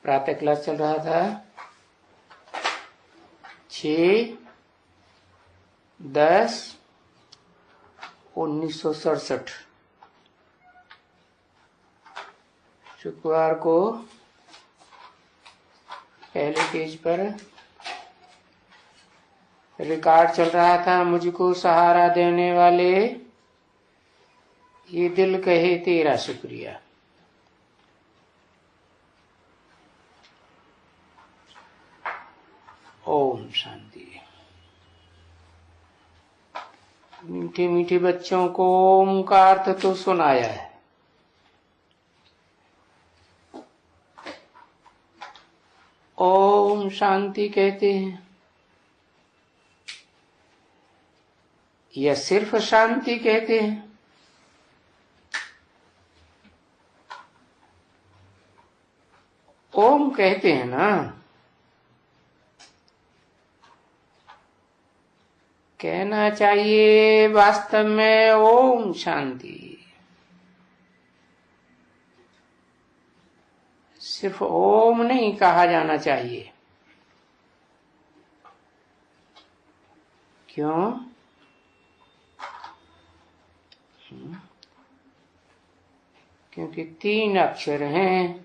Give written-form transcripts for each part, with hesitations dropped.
प्रातः क्लास चल रहा था 6/10/1967 शुक्रवार को पहले पेज पर रिकॉर्ड चल रहा था। मुझको सहारा देने वाले ये दिल कहे तेरा शुक्रिया। ओम शांति। मीठे मीठे बच्चों को ओम का अर्थ तो सुनाया है। ओम शांति कहते हैं या सिर्फ शांति कहते हैं? ओम कहते हैं ना। कहना चाहिए वास्तव में ओम शांति। सिर्फ ओम नहीं कहा जाना चाहिए। क्यों? क्योंकि 3 अक्षर हैं,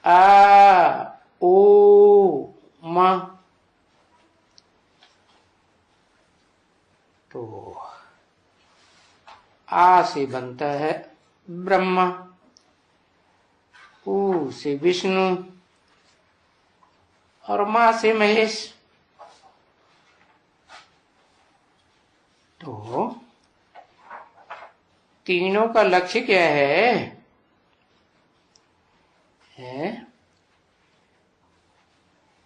आ ओ म। तो आ से बनता है ब्रह्मा, ऊ से विष्णु और मां से महेश। तो तीनों का लक्ष्य क्या है?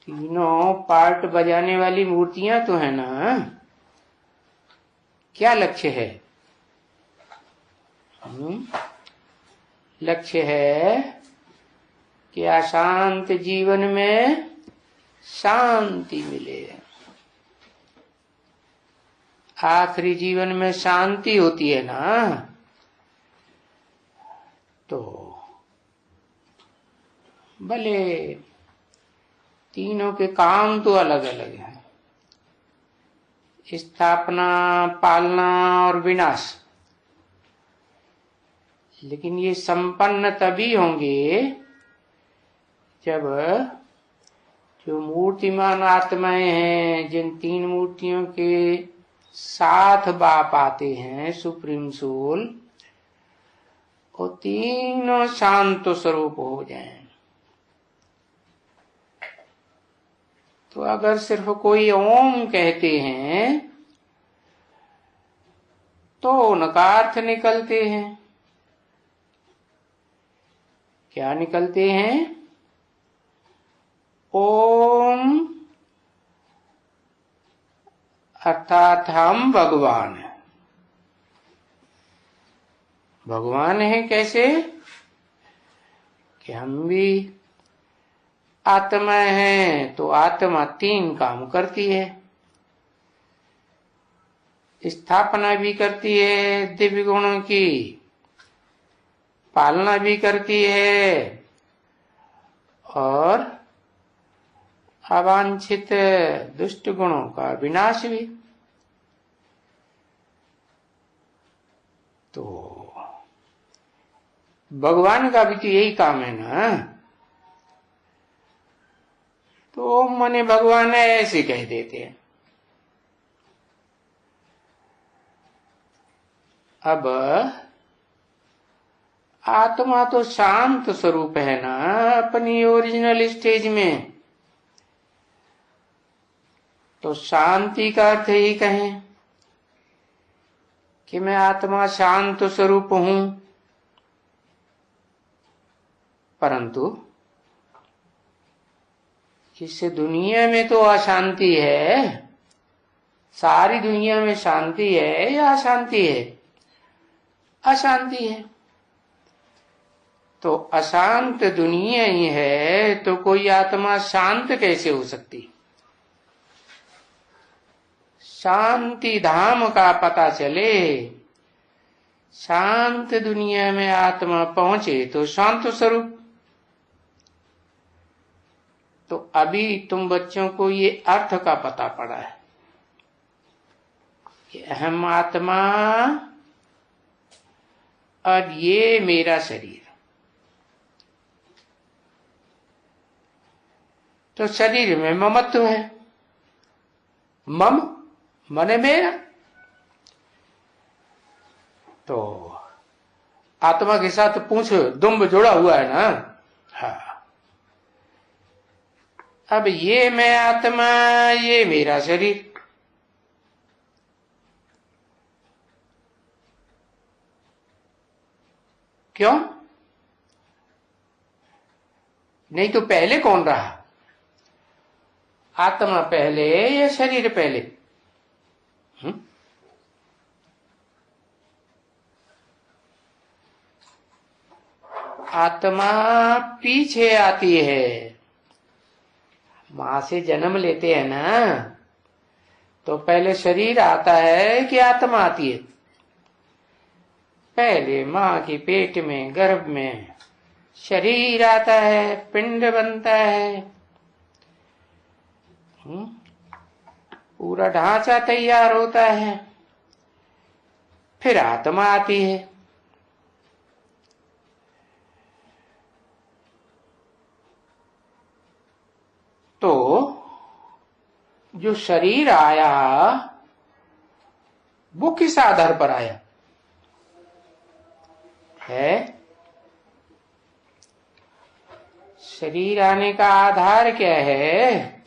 तीनों पार्ट बजाने वाली मूर्तियां तो है ना। क्या लक्ष्य है? लक्ष्य है कि अशांत जीवन में शांति मिले। आखिरी जीवन में शांति होती है ना। तो भले तीनों के काम तो अलग अलग हैं, स्थापना, पालना और विनाश, लेकिन ये संपन्न तभी होंगे जब जो मूर्तिमान आत्माएं हैं, जिन 3 मूर्तियों के साथ बाप आते हैं, सुप्रीम सोल, वो तीनों शांत स्वरूप हो जाएं। तो अगर सिर्फ कोई ओम कहते हैं तो उनका अर्थ निकलते हैं। क्या निकलते हैं? ओम अर्थात हम भगवान हैं। भगवान है कैसे? कि हम भी आत्मा है, तो आत्मा 3 काम करती है। स्थापना भी करती है दिव्य गुणों की, पालना भी करती है और अवांछित दुष्ट गुणों का विनाश भी। तो भगवान का भी तो यही काम है ना। तो मने भगवान है ऐसे कह देते हैं। अब आत्मा तो शांत स्वरूप है ना अपनी ओरिजिनल स्टेज में। तो शांति का अर्थ ही कहें कि मैं आत्मा शांत स्वरूप हूं। परंतु इस दुनिया में तो अशांति है। सारी दुनिया में शांति है या अशांति है? अशांति है। तो अशांत दुनिया ही है तो कोई आत्मा शांत कैसे हो सकती? शांति धाम का पता चले, शांत दुनिया में आत्मा पहुंचे तो शांत स्वरूप। तो अभी तुम बच्चों को ये अर्थ का पता पड़ा है कि अहम आत्मा और ये मेरा शरीर। तो शरीर में ममत्व है, मम मने मेरा। तो आत्मा के साथ पूंछ दुम्ब जुड़ा हुआ है ना। हाँ, अब ये मैं आत्मा, ये मेरा शरीर। क्यों? नहीं तो पहले कौन रहा? आत्मा पहले या शरीर पहले? आत्मा पीछे आती है। मां से जन्म लेते हैं ना, तो पहले शरीर आता है कि आत्मा आती है? पहले मां के पेट में, गर्भ में शरीर आता है, पिंड बनता है, पूरा ढांचा तैयार होता है, फिर आत्मा आती है। तो जो शरीर आया वो किस आधार पर आया है? शरीर आने का आधार क्या है?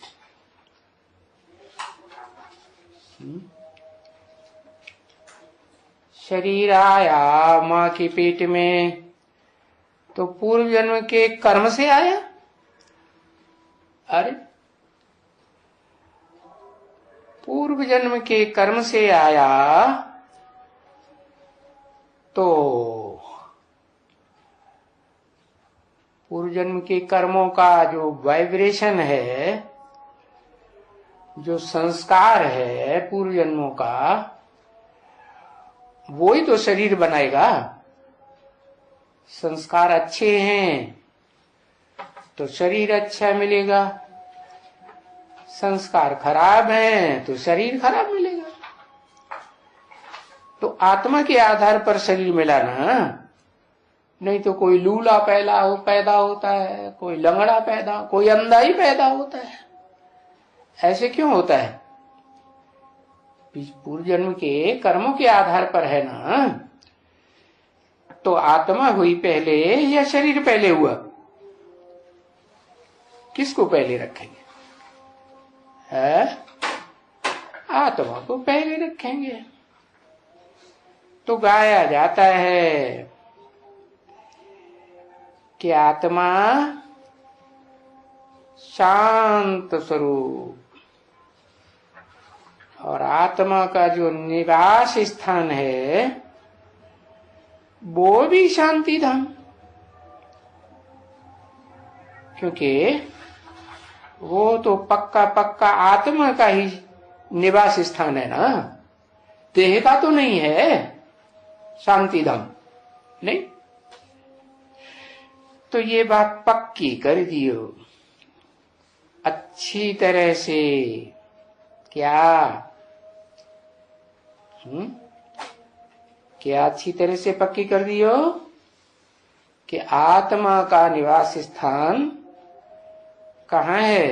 शरीर आया मां के पेट में तो पूर्व जन्म के कर्म से आया। अरे पूर्व जन्म के कर्म से आया तो पूर्व जन्म के कर्मों का जो वाइब्रेशन है, जो संस्कार है पूर्व जन्मों का, वो ही तो शरीर बनाएगा। संस्कार अच्छे हैं तो शरीर अच्छा मिलेगा, संस्कार खराब हैं तो शरीर खराब मिलेगा। तो आत्मा के आधार पर शरीर मिला ना, नहीं तो कोई लूला पैदा होता है, कोई लंगड़ा पैदा, कोई अंधा ही पैदा होता है। ऐसे क्यों होता है? पूर्व जन्म के कर्मों के आधार पर है ना। तो आत्मा हुई पहले या शरीर पहले हुआ? किसको पहले रखेंगे? है आत्मा को पहले रखेंगे। तो गाया जाता है कि आत्मा शांत स्वरूप, और आत्मा का जो निवास स्थान है वो भी शांति धाम। क्योंकि वो तो पक्का आत्मा का ही निवास स्थान है ना, देह का तो नहीं है शांति धाम, नहीं। तो ये बात पक्की कर दियो अच्छी तरह से। क्या क्या अच्छी तरह से पक्की कर दियो कि आत्मा का निवास स्थान कहाँ है?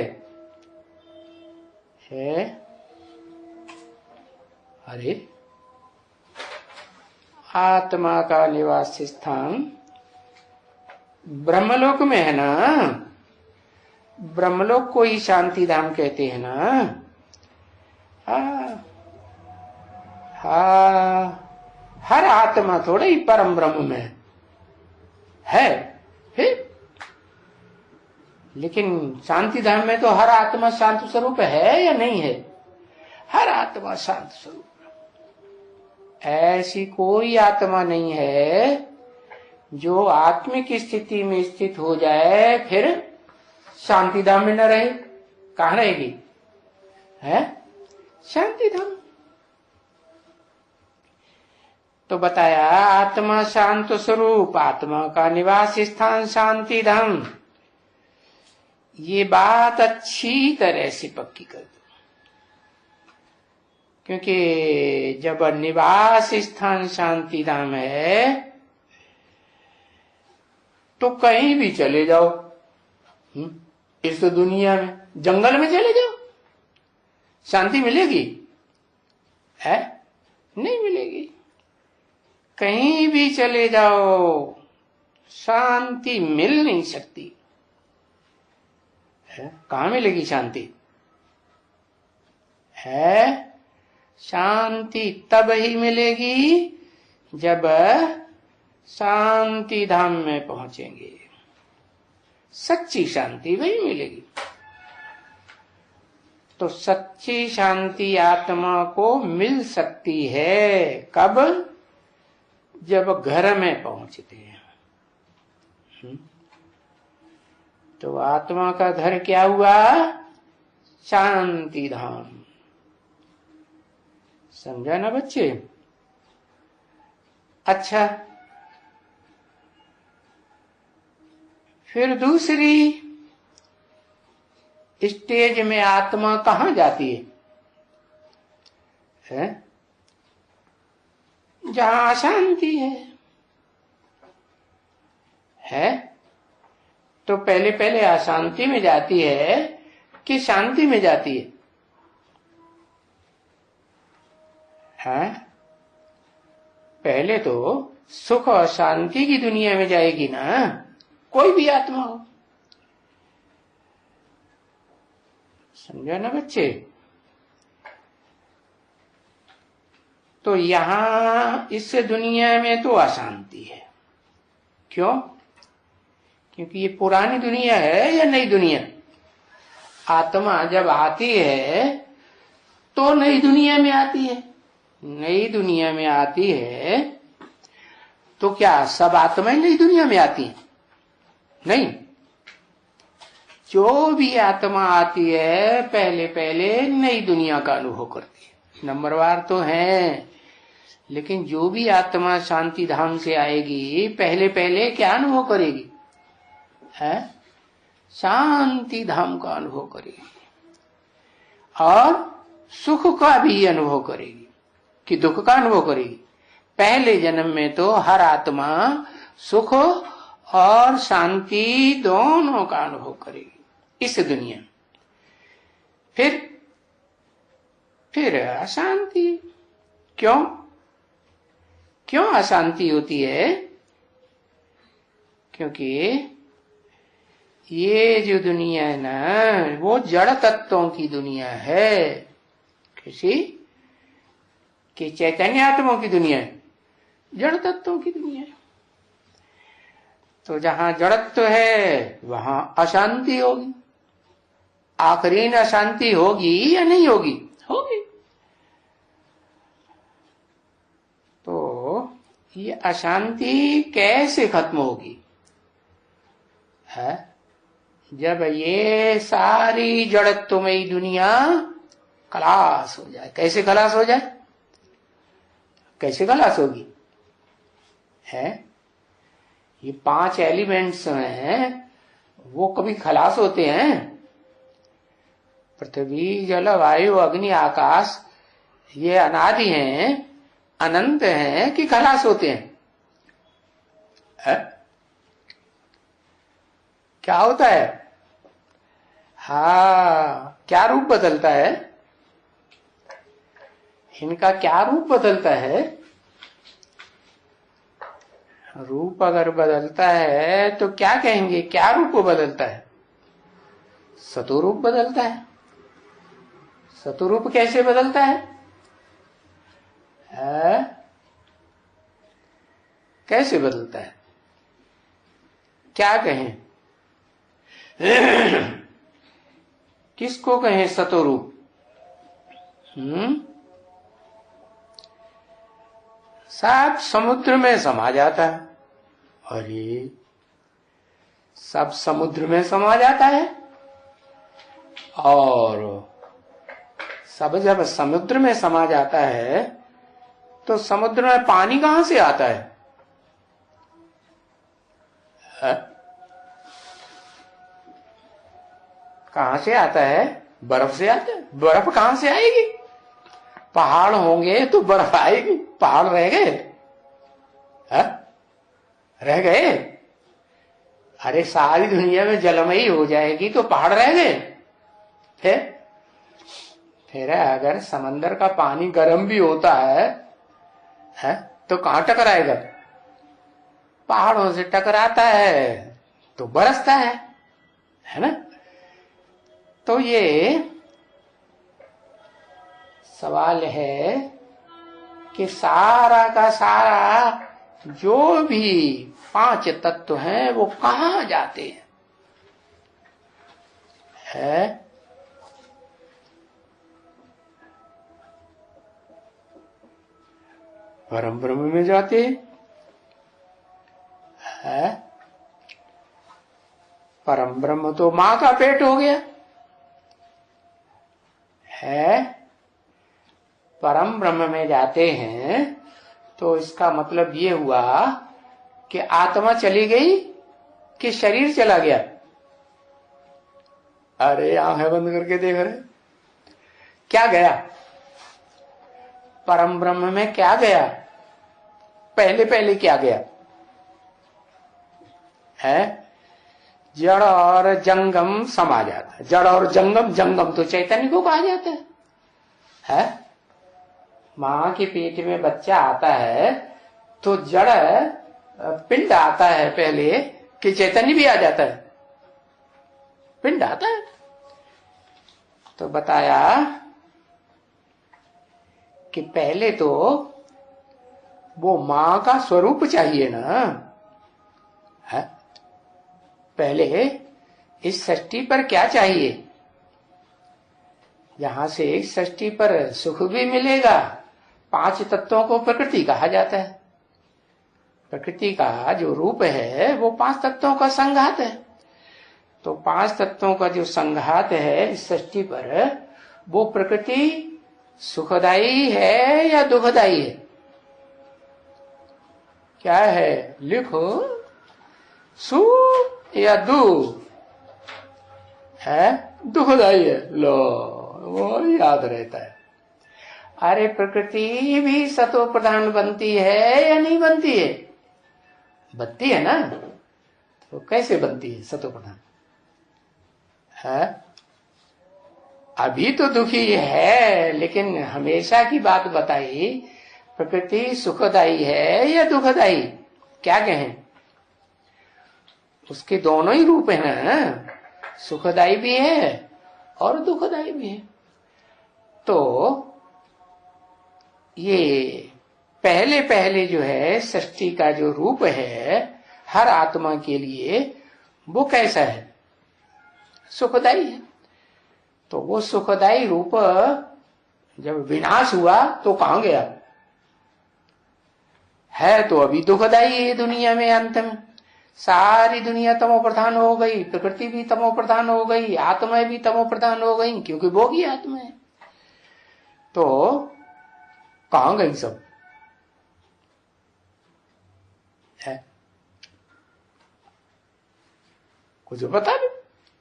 अरे आत्मा का निवास स्थान ब्रह्मलोक में है ना। ब्रह्मलोक को ही शांति धाम कहते हैं ना। हर आत्मा थोड़ा ही परम ब्रह्म में है। लेकिन शांति धाम में तो हर आत्मा शांत स्वरूप है या नहीं है? हर आत्मा शांत स्वरूप। ऐसी कोई आत्मा नहीं है जो आत्मिक स्थिति में स्थित हो जाए फिर शांति धाम में न रहे। कहाँ रहेगी? है शांति धाम। तो बताया आत्मा शांत स्वरूप, आत्मा का निवास स्थान शांति धाम। ये बात अच्छी तरह से पक्की कर दो, क्योंकि जब निवास स्थान शांति धाम है तो कहीं भी चले जाओ, इस दुनिया में, जंगल में चले जाओ, शांति मिलेगी? है नहीं मिलेगी। कहीं भी चले जाओ शांति मिल नहीं सकती है। कहाँ मिलेगी शांति? है शांति तब ही मिलेगी जब शांति धाम में पहुंचेंगे, सच्ची शांति वही मिलेगी। तो सच्ची शांति आत्मा को मिल सकती है कब? जब घर में पहुंचते हैं। तो आत्मा का घर क्या हुआ? शांति धाम। समझा ना बच्चे? अच्छा, फिर दूसरी स्टेज में आत्मा कहाँ जाती है? जहां अशांति है? तो पहले पहले अशांति में जाती है कि शांति में जाती है? पहले तो सुख और शांति की दुनिया में जाएगी ना, कोई भी आत्मा हो। समझो ना बच्चे? तो यहां इस दुनिया में तो अशांति है। क्यों? क्योंकि ये पुरानी दुनिया है या नई दुनिया? आत्मा जब आती है तो नई दुनिया में आती है। नई दुनिया में आती है तो क्या सब आत्माएं नई दुनिया में आती हैं? नहीं, जो भी आत्मा आती है पहले पहले नई दुनिया का अनुभव करती है। नंबरवार तो है, लेकिन जो भी आत्मा शांति धाम से आएगी पहले पहले क्या अनुभव करेगी? है शांति धाम का अनुभव करेगी और सुख का भी अनुभव करेगी कि दुख का अनुभव करेगी। पहले जन्म में तो हर आत्मा सुख और शांति दोनों का अनुभव करेगी इस दुनिया में। फिर अशांति। क्यों? क्यों अशांति होती है? क्योंकि ये जो दुनिया है ना, वो जड़ तत्वों की दुनिया है। किसी कि चैतन्य आत्माओं की दुनिया है, जड़ तत्वों की दुनिया है। तो जहां जड़त्व है वहां अशांति होगी। आखिरी अशांति होगी या नहीं होगी? होगी। तो ये अशांति कैसे खत्म होगी? है जब ये सारी जड़त्वमयी दुनिया खलास हो जाए। कैसे खलास हो जाए? कैसे खलास होगी? है ये 5 एलिमेंट्स हैं, वो कभी खलास होते हैं? पृथ्वी जल वायु अग्नि आकाश ये अनादि हैं, अनंत हैं कि खलास होते हैं? है? क्या होता है? हाँ, क्या रूप बदलता है? इनका क्या रूप बदलता है? रूप अगर बदलता है तो क्या कहेंगे? क्या रूप बदलता है? सतोरूप बदलता है। सतोरूप कैसे बदलता है? कैसे बदलता है? क्या कहें? किसको कहें सतोरूप? सब समुद्र में समा जाता है। अरे सब समुद्र में समा जाता है, और सब जब समुद्र में समा जाता है तो समुद्र में पानी कहां से आता है? कहां से आता है? बर्फ से आता है। बर्फ कहां से आएगी? पहाड़ होंगे तो बर्फ आएगी। पहाड़ रह गए? रह गए? अरे सारी दुनिया में जलमयी हो जाएगी तो पहाड़ रह गए? फिर अगर समंदर का पानी गर्म भी होता है तो कहां टकराएगा? पहाड़ों से टकराता है तो बरसता है ना? तो ये सवाल है कि सारा का सारा जो भी 5 तत्व हैं वो कहां जाते हैं? परम ब्रह्म में जाते हैं। परम ब्रह्म तो मां का पेट हो गया है। परम ब्रह्म में जाते हैं तो इसका मतलब ये हुआ कि आत्मा चली गई कि शरीर चला गया? अरे आंखें बंद करके देख रहे, क्या गया? परम ब्रह्म में क्या गया? पहले क्या गया है? जड़ और जंगम समा जाता है। जड़ और जंगम, जंगम तो चैतन्य को कहा जाता है? मां के पेट में बच्चा आता है तो जड़ पिंड आता है पहले कि चैतन्य भी आ जाता है? पिंड आता है। तो बताया कि पहले तो वो मां का स्वरूप चाहिए ना है? पहले इस सृष्टि पर क्या चाहिए? यहां से इस सृष्टि पर सुख भी मिलेगा। 5 तत्वों को प्रकृति कहा जाता है। प्रकृति का जो रूप है वो 5 तत्वों का संघात है। तो 5 तत्वों का जो संघात है इस सृष्टि पर, वो प्रकृति सुखदाई है या दुखदाई है? क्या है? लिखो, सुख या दुख है? दुखदाई है। लो, वो याद रहता है। अरे प्रकृति भी सतो प्रधान बनती है या नहीं बनती है? बनती है ना। तो कैसे बनती है सतो प्रधान? है अभी तो दुखी है, लेकिन हमेशा की बात बताई, प्रकृति सुखदाई है या दुखदाई? क्या कहें? उसके दोनों ही रूप है ना, सुखदाई भी है और दुखदाई भी है। तो ये पहले जो है सृष्टि का जो रूप है हर आत्मा के लिए, वो कैसा है? सुखदाई है। तो वो सुखदाई रूप जब विनाश हुआ तो कहां गया? है तो अभी दुखदाई है दुनिया में। अंत में सारी दुनिया तमो प्रधान हो गई, प्रकृति भी तमो प्रधान हो गई, आत्माएं भी तमो प्रधान हो गई, क्योंकि वो ही आत्मा है। तो कहां गई सब? है कुछ बता दे।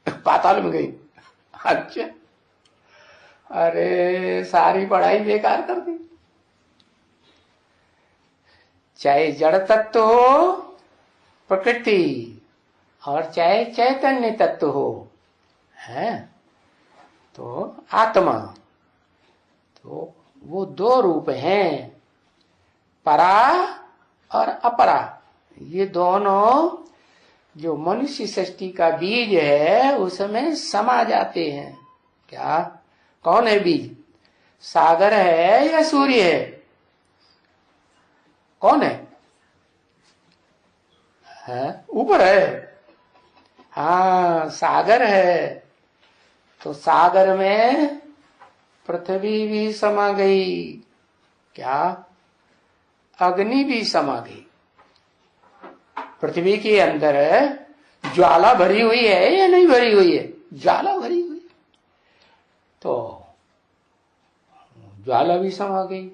पाताल में गई? अच्छा, अरे सारी पढ़ाई बेकार कर दी। चाहे जड़ तत्व हो प्रकृति और चाहे चैतन्य तत्व हो, है तो आत्मा, तो वो 2 रूप हैं, परा और अपरा। ये दोनों जो मनुष्य सृष्टि का बीज है उसमें समा जाते हैं। क्या? कौन है बीज? सागर है या सूर्य है? कौन है? ऊपर है। हाँ, सागर है। तो सागर में पृथ्वी भी समा गई। क्या? अग्नि भी समा गई। पृथ्वी के अंदर ज्वाला भरी हुई है या नहीं भरी हुई है? ज्वाला भरी हुई, तो ज्वाला भी समा गई।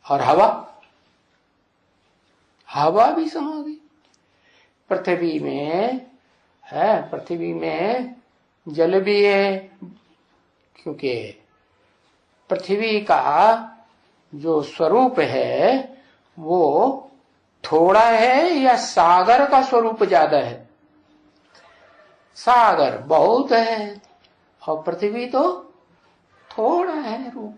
और हवा, हवा भी समा गई। पृथ्वी में है, पृथ्वी में जल भी है, क्योंकि पृथ्वी का जो स्वरूप है वो थोड़ा है या सागर का स्वरूप ज्यादा है? सागर बहुत है और पृथ्वी तो थोड़ा है रूप।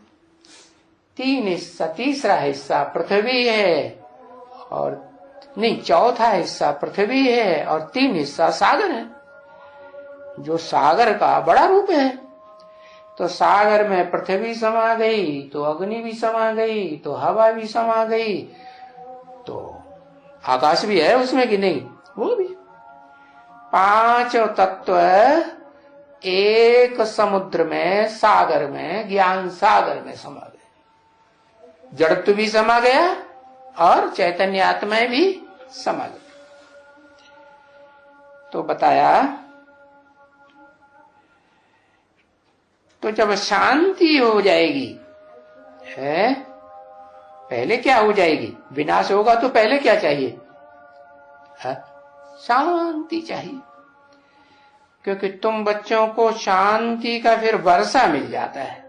3 हिस्सा, तीसरा हिस्सा पृथ्वी है और नहीं, चौथा हिस्सा पृथ्वी है और 3 हिस्सा सागर है। जो सागर का बड़ा रूप है, तो सागर में पृथ्वी समा गई तो अग्नि भी समा गई, तो हवा भी समा गई, तो आकाश भी है उसमें कि नहीं? वो भी। 5 तत्व एक समुद्र में, सागर में, ज्ञान सागर में समा गए। जड़त्व भी समा गया और चैतन्य आत्मा भी समा गई। तो बताया, तो जब शांति हो जाएगी है, पहले क्या हो जाएगी? विनाश होगा तो पहले क्या चाहिए? है? शांति चाहिए। क्योंकि तुम बच्चों को शांति का फिर वर्षा मिल जाता है?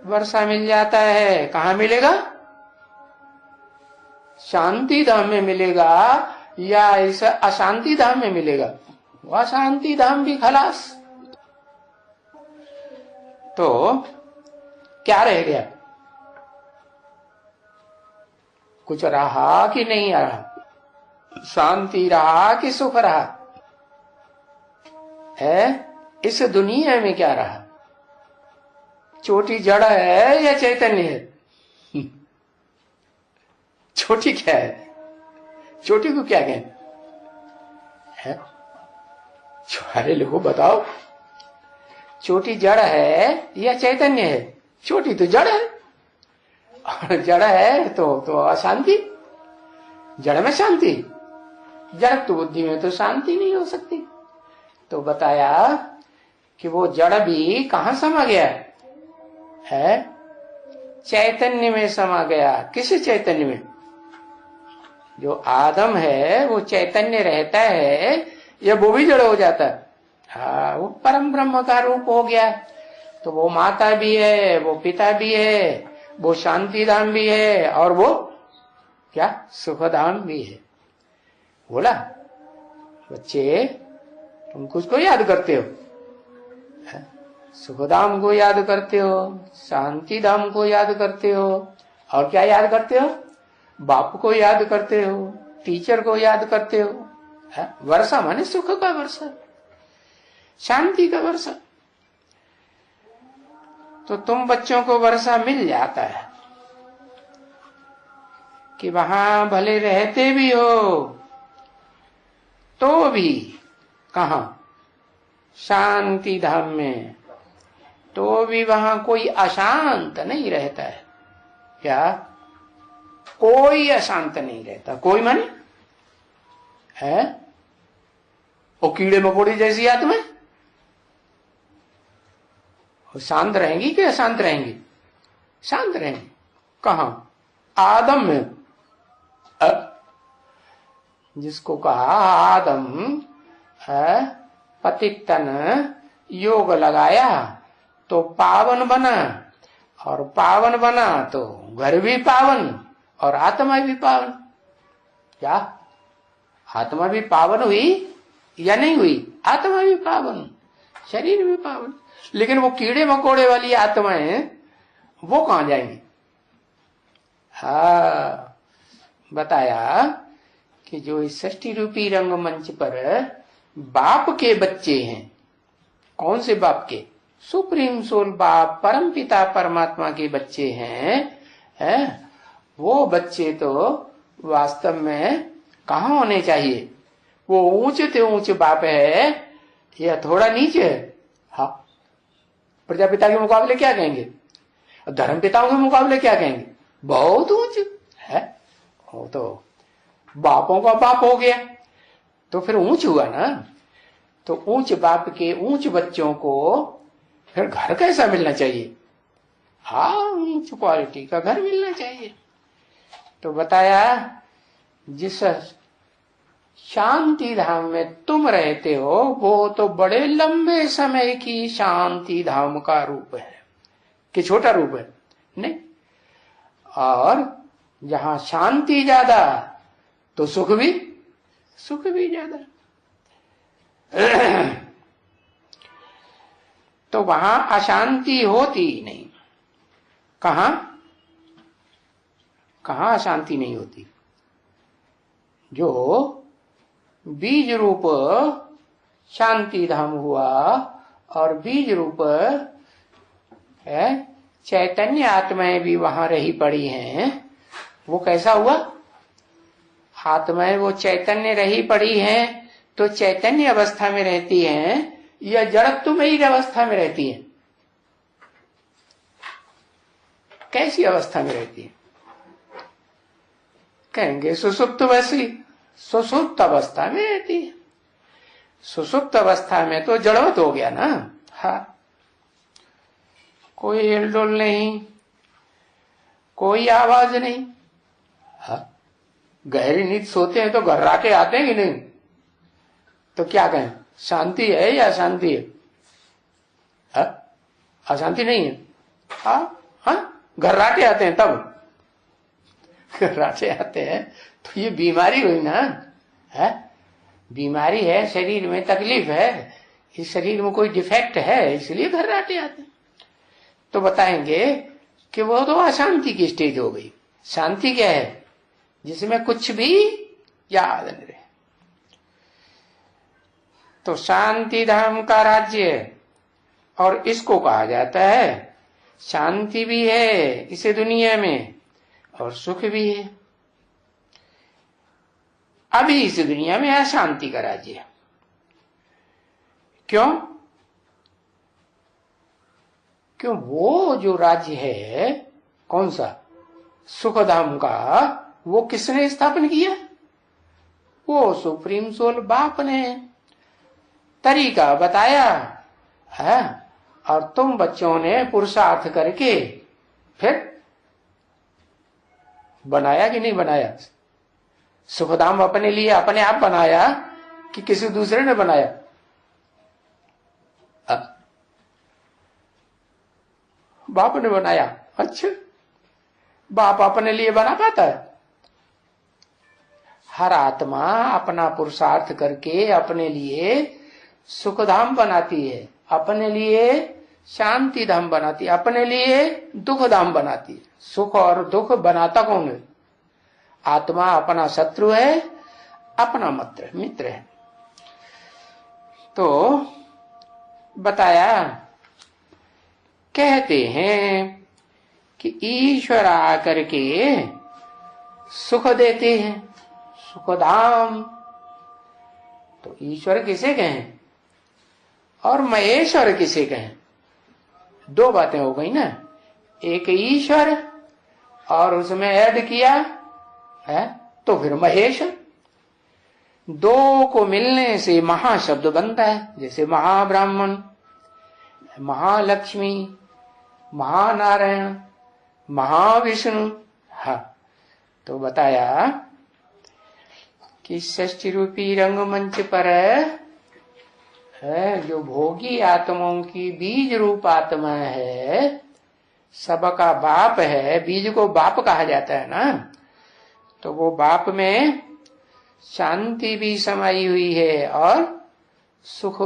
वर्षा मिल जाता है। कहाँ मिलेगा? शांति धाम में मिलेगा या इस अशांति धाम में मिलेगा? वह शांति धाम भी खलास। तो क्या रह गया? कुछ रहा कि नहीं रहा? शांति रहा कि सुख रहा है? इस दुनिया में क्या रहा? चोटी जड़ है या चैतन्य है? चोटी क्या है? चोटी को क्या कहें? है? अरे लोगों बताओ, चोटी जड़ है या चैतन्य है? चोटी तो जड़ है और जड़ है तो अशांति। जड़ में शांति, जड़ तो बुद्धि में तो शांति नहीं हो सकती। तो बताया कि वो जड़ भी कहां समा गया है? चैतन्य में समा गया। किस चैतन्य में? जो आदम है वो चैतन्य रहता है या वो भी जड़ हो जाता है? हाँ, वो परम ब्रह्म का रूप हो गया। तो वो माता भी है, वो पिता भी है, वो शांति धाम भी है और वो क्या सुख धाम भी है। बोला बच्चे, तुम किसको याद करते हो? सुख धाम को याद करते हो, शांति धाम को याद करते हो, और क्या याद करते हो? बाप को याद करते हो, टीचर को याद करते हो। वर्षा माने सुख का वर्षा, शांति का वर्षा। तो तुम बच्चों को वर्षा मिल जाता है कि वहां भले रहते भी हो तो भी कहा शांति धाम में, तो भी वहां कोई अशांत नहीं रहता है। क्या? कोई अशांत नहीं रहता। कोई माने है वो कीड़े मकोड़े जैसी आत्मा है। शांत रहेंगी कि अशांत रहेंगी? शांत रहेंगी। कहा? आदम में। जिसको कहा आदम पतित तन योग लगाया तो पावन बना, और पावन बना तो घर भी पावन और आत्मा भी पावन। क्या आत्मा भी पावन हुई या नहीं हुई? आत्मा भी पावन, शरीर भी पावन। लेकिन वो कीड़े मकोड़े वाली आत्माएं वो कहां जाएंगी? हाँ, बताया कि जो इस सृष्टि रूपी रंगमंच पर बाप के बच्चे हैं। कौन से बाप के? सुप्रीम सोल बाप, परम पिता परमात्मा के बच्चे हैं, वो बच्चे तो वास्तव में कहाँ होने चाहिए? वो ऊंचे से ऊंचे बाप है या थोड़ा नीचे है? हाँ, प्रजापिता के मुकाबले क्या कहेंगे? धर्म पिताओं के मुकाबले क्या कहेंगे? बहुत ऊंचे है। वो तो बापों का बाप हो गया, तो फिर ऊंच हुआ ना। तो ऊंच बाप के ऊंच बच्चों को फिर घर कैसा मिलना चाहिए? हाँ, ऊंच क्वालिटी का घर मिलना चाहिए। तो बताया जिस शांति धाम में तुम रहते हो वो तो बड़े लंबे समय की शांति धाम का रूप है कि छोटा रूप है नहीं। और जहां शांति ज्यादा तो सुख भी ज्यादा। तो वहां अशांति होती ही नहीं। कहां अशांति नहीं होती। जो बीज रूप शांति धाम हुआ और बीज रूप है चैतन्य आत्माएं भी वहां रही पड़ी हैं, वो कैसा हुआ? आत्माएं वो चैतन्य रही पड़ी हैं तो चैतन्य अवस्था में रहती हैं या जड़त्व में ही अवस्था में रहती हैं? कैसी अवस्था में रहती है? कहेंगे सुसुप्त वैसी सुसुप्त अवस्था में रहती है। सुसुप्त अवस्था में तो जड़वत हो गया ना। हाँ, कोई हिलडुल नहीं, कोई आवाज नहीं। हाँ, गहरी नींद सोते हैं तो घर्राटे आते हैं कि नहीं? तो क्या कहें, शांति है या अशांति है? हाँ? अशांति नहीं है। हाँ हाँ, घर्राटे आते हैं तब घर्राटे आते हैं तो ये बीमारी हुई ना। है बीमारी है, शरीर में तकलीफ है, इस शरीर में कोई डिफेक्ट है इसलिए घर्राटे आते हैं। तो बताएंगे कि वो तो अशांति की स्टेज हो गई। शांति क्या है? जिसमें कुछ भी याद नहीं रहे। तो शांति धाम का राज्य है और इसको कहा जाता है शांति भी है इस दुनिया में और सुख भी है। अभी इस दुनिया में अशांति का राज्य है। क्यों? क्यों? वो जो राज्य है कौन सा सुखधाम का, वो किसने स्थापन किया? वो सुप्रीम सोल बाप ने तरीका बताया है और तुम बच्चों ने पुरुषार्थ करके फिर बनाया कि नहीं बनाया? सुखधाम अपने लिए अपने आप बनाया कि किसी दूसरे ने बनाया? बाप ने बनाया। अच्छा, बाप अपने लिए बना पाता है? हर आत्मा अपना पुरुषार्थ करके अपने लिए सुखधाम बनाती है, अपने लिए शांति धाम बनाती है, अपने लिए दुख धाम बनाती है। सुख और दुख बनाता कौन है? आत्मा अपना शत्रु है, अपना मित्र है। तो बताया, कहते हैं कि ईश्वर आकर के सुख देते हैं, सुखधाम। तो ईश्वर किसे कहें और महेश्वर किसे कहें? दो बातें हो गई ना। एक ईश्वर और उसमें ऐड किया है तो फिर महेश। दो को मिलने से महाशब्द बनता है। जैसे महाब्राह्मण, महालक्ष्मी, महानारायण, महाविष्णु। हाँ, तो बताया कि षष्ठी रूपी रंगमंच पर है जो भोगी आत्माओं की बीज रूप आत्मा है, सबका बाप है। बीज को बाप कहा जाता है ना। तो वो बाप में शांति भी समाई हुई है और सुख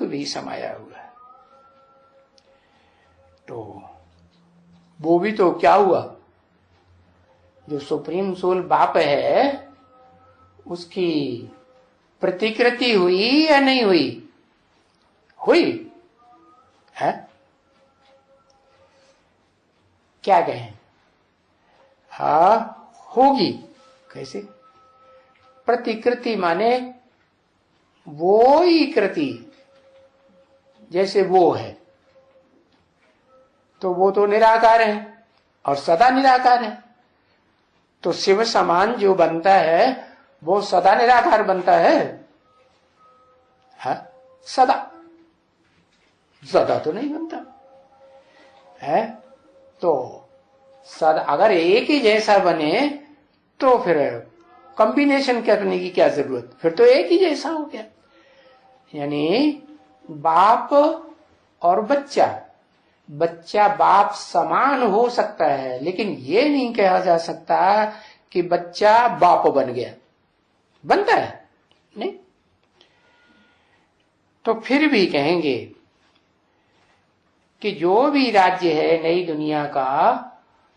भी समाया हुआ है। तो वो भी तो क्या हुआ? जो सुप्रीम सोल बाप है उसकी प्रतिकृति हुई या नहीं हुई? हुई है। क्या कहें? हाँ, होगी। कैसे? प्रतिकृति माने वो ही कृति, जैसे वो है तो वो तो निराकार है और सदा निराकार है। तो शिव समान जो बनता है वो सदा निराकार बनता है। सदा तो नहीं बनता है। तो सदा अगर एक ही जैसा बने तो फिर कॉम्बिनेशन करने की क्या जरूरत, फिर तो एक ही जैसा हो गया। यानी बाप और बच्चा, बच्चा बाप समान हो सकता है, लेकिन ये नहीं कहा जा सकता कि बच्चा बाप बन गया। बनता है नहीं? तो फिर भी कहेंगे कि जो भी राज्य है नई दुनिया का,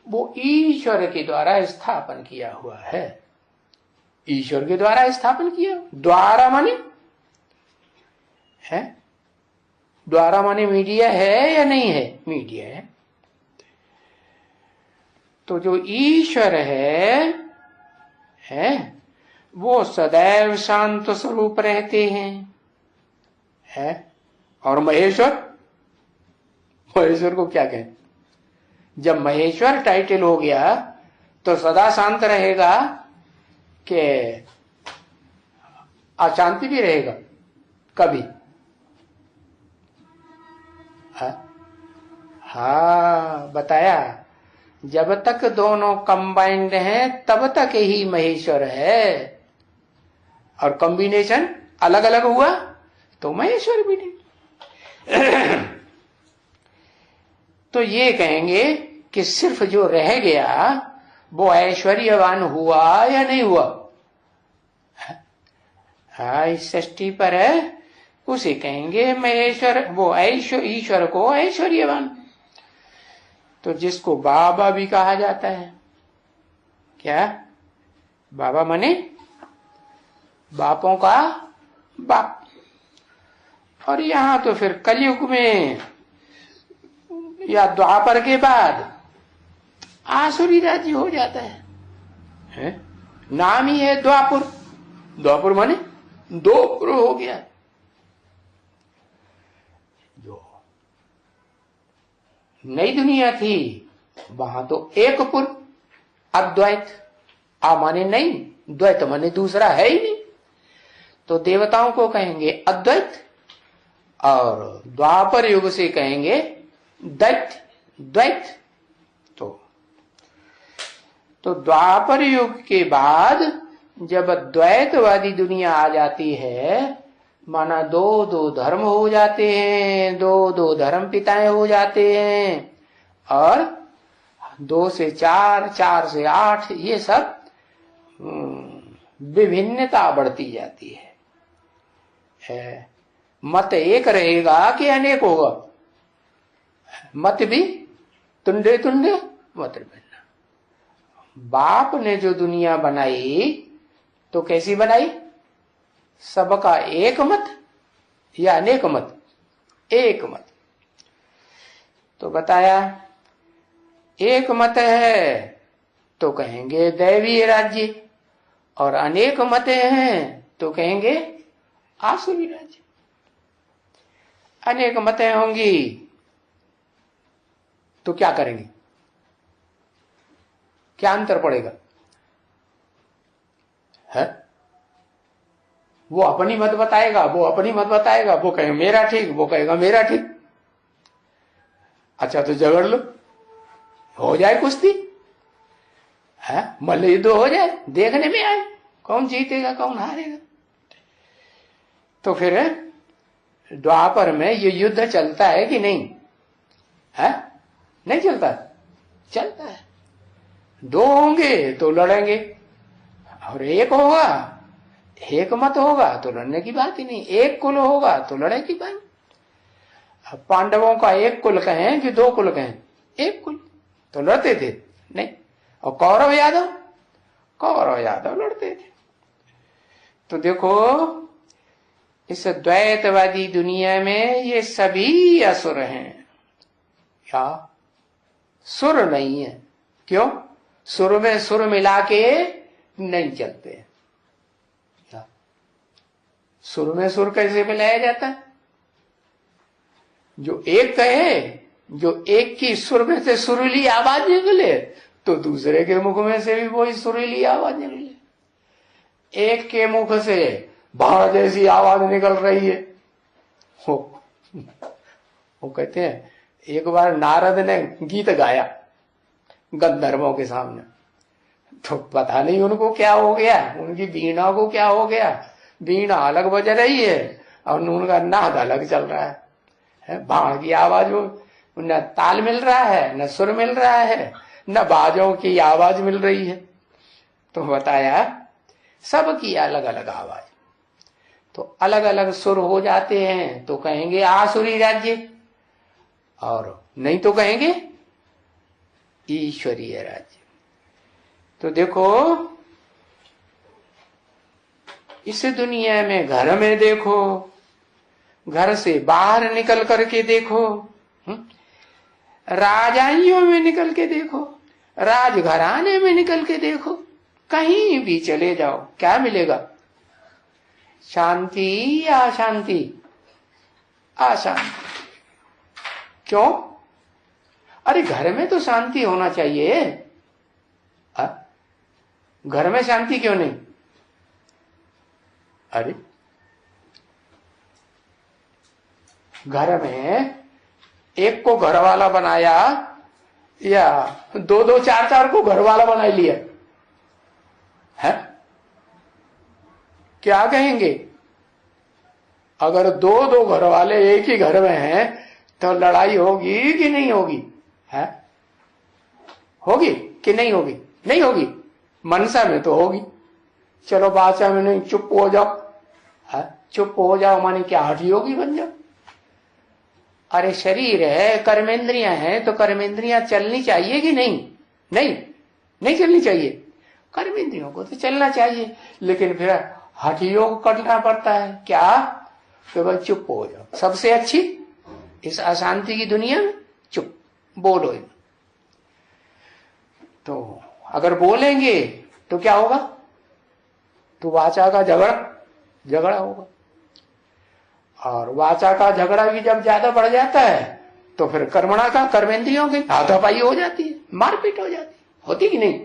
वो ईश्वर के द्वारा स्थापन किया हुआ है। ईश्वर के द्वारा स्थापन किया। द्वारा माने है, द्वारा माने मीडिया है या नहीं है? मीडिया है। तो जो ईश्वर है वो सदैव शांत स्वरूप रहते हैं, है? और महेश्वर, महेश्वर को क्या कहें? जब महेश्वर टाइटल हो गया तो सदा शांत रहेगा कि अशांति भी रहेगा कभी? हाँ बताया, जब तक दोनों कंबाइंड हैं तब तक ही महेश्वर है, और कॉम्बिनेशन अलग अलग हुआ तो महेश्वर भी नहीं। तो ये कहेंगे कि सिर्फ जो रह गया वो ऐश्वर्यवान हुआ या नहीं हुआ? हाँ, इस सृष्टि पर है, उसे कहेंगे महेश्वर, वो ईश्वर को ऐश्वर्यवान। तो जिसको बाबा भी कहा जाता है, क्या? बाबा माने बापों का बाप। और यहां तो फिर कलयुग में या द्वापर के बाद आसुरी राज्य हो जाता है? नाम ही है द्वापुर। द्वापुर माने दो पुर हो गया। जो नई दुनिया थी वहां तो एक पुर, अद्वैत। आ माने नहीं, द्वैत माने दूसरा है ही नहीं। तो देवताओं को कहेंगे अद्वैत, और द्वापर युग से कहेंगे दैत, द्वैत। तो द्वापर युग के बाद जब द्वैतवादी दुनिया आ जाती है, माना दो दो धर्म हो जाते हैं, दो दो धर्म पिताएं हो जाते हैं, और 2 से 4, 4 से 8, ये सब विभिन्नता बढ़ती जाती है। मत एक रहेगा कि अनेक होगा? मत भी तुंडे तुंडे मत भिन्न। बाप ने जो दुनिया बनाई तो कैसी बनाई? सबका एक मत या अनेक मत? एक मत। तो बताया एक मत है तो कहेंगे दैवीय राज्य, और अनेक मत हैं तो कहेंगे आसुरी राज्य। अनेक मतें होंगी तो क्या करेंगे? क्या अंतर पड़ेगा? है? वो अपनी मत बताएगा, वो अपनी मत बताएगा, वो कहेगा मेरा ठीक, वो कहेगा मेरा ठीक। अच्छा तो झगड़ लो, हो जाए कुश्ती, है? मल्ल युद्ध हो जाए, देखने में आए कौन जीतेगा कौन हारेगा। तो फिर द्वापर में ये युद्ध चलता है कि नहीं? है? नहीं चलता? चलता है। 2 होंगे तो लड़ेंगे, और एक होगा, एक मत होगा तो लड़ने की बात ही नहीं। एक कुल होगा तो लड़ने की बात। अब पांडवों का एक कुल कहें कि 2 कुल कहें? एक कुल, तो लड़ते थे नहीं। और कौरव यादव लड़ते थे। तो देखो इस द्वैतवादी दुनिया में ये सभी असुर हैं। क्या सुर नहीं है? क्यों? सुर में सुर मिला के नहीं चलते। सुर में सुर कैसे मिलाया जाता है? जो एक कहे, जो एक की सुर में से सुरीली आवाज निकले तो दूसरे के मुख में से भी वही सुरीली आवाज निकले। एक के मुख से बाढ़ जैसी आवाज निकल रही है। वो कहते हैं एक बार नारद ने गीत गाया गंधर्वों के सामने, तो पता नहीं उनको क्या हो गया, उनकी वीणा को क्या हो गया, वीणा अलग बज रही है और उनका नाद अलग चल रहा है। बाण की आवाज में न ताल मिल रहा है, न सुर मिल रहा है, न बाजों की आवाज मिल रही है। तो बताया सबकी अलग अलग आवाज, तो अलग अलग सुर हो जाते हैं तो कहेंगे आसुरी राज्य, और नहीं तो कहेंगे ईश्वरीय राज्य। तो देखो इस दुनिया में, घर में देखो, घर से बाहर निकल करके देखो, राजाइयों में निकल के देखो, राजघराने में निकल के देखो, कहीं भी चले जाओ क्या मिलेगा? शांति या अशांति? अशांति। क्यों? अरे घर में तो शांति होना चाहिए, घर में शांति क्यों नहीं? अरे घर में एक को घर वाला बनाया या दो दो चार चार को घर वाला बना लिया है, क्या कहेंगे? अगर दो दो घर वाले एक ही घर में हैं तो लड़ाई होगी कि नहीं होगी? है होगी कि नहीं होगी? नहीं होगी। मनसा में तो होगी, चलो बाचा में नहीं, चुप हो जाओ। है चुप हो जाओ माने क्या हठी होगी बन जाओ? अरे शरीर है, कर्मेंद्रियां हैं, तो कर्मेंद्रियां चलनी चाहिए कि नहीं? नहीं, नहीं चलनी चाहिए। कर्मेंद्रियों को तो चलना चाहिए, लेकिन फिर हठियों को करना पड़ता है। क्या? कि भाई चुप हो जाओ। सबसे अच्छी इस अशांति की दुनिया में चुप, बोलो ही। तो अगर बोलेंगे तो क्या होगा? तो वाचा का झगड़ा होगा, और वाचा का झगड़ा भी जब ज्यादा बढ़ जाता है तो फिर कर्मणा का, कर्मेंद्रियों की हाथापाई हो जाती है, मारपीट हो जाती है। होती कि नहीं?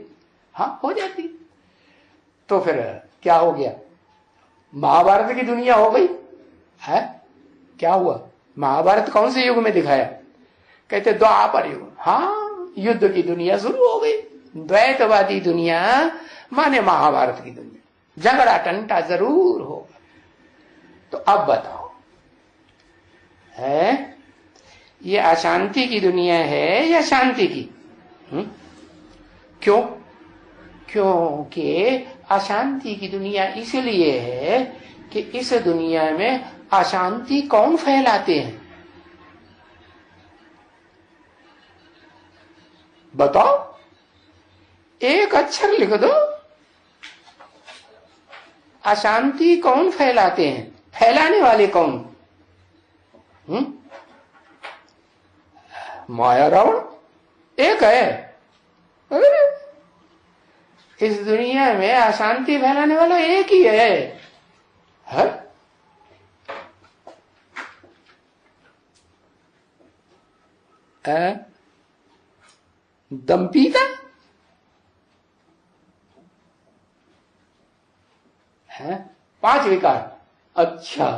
हाँ हो जाती। तो फिर क्या हो गया? महाभारत की दुनिया हो गई है। क्या हुआ? महाभारत कौन से युग में दिखाया? कहते द्वापर युग। हाँ, युद्ध की दुनिया शुरू हो गई, द्वैतवादी दुनिया माने महाभारत की दुनिया, झगड़ा टंटा जरूर होगा। तो अब बताओ, है ये अशांति की दुनिया है या शांति की? क्यों? क्योंकि अशांति की दुनिया इसलिए है कि इस दुनिया में अशांति कौन फैलाते हैं? बताओ, एक अक्षर लिख दो। अशांति कौन फैलाते हैं? फैलाने वाले कौन? माया रावण एक है। अरे इस दुनिया में अशांति फैलाने वाला एक ही है। दंपीता है। 5 विकार। अच्छा,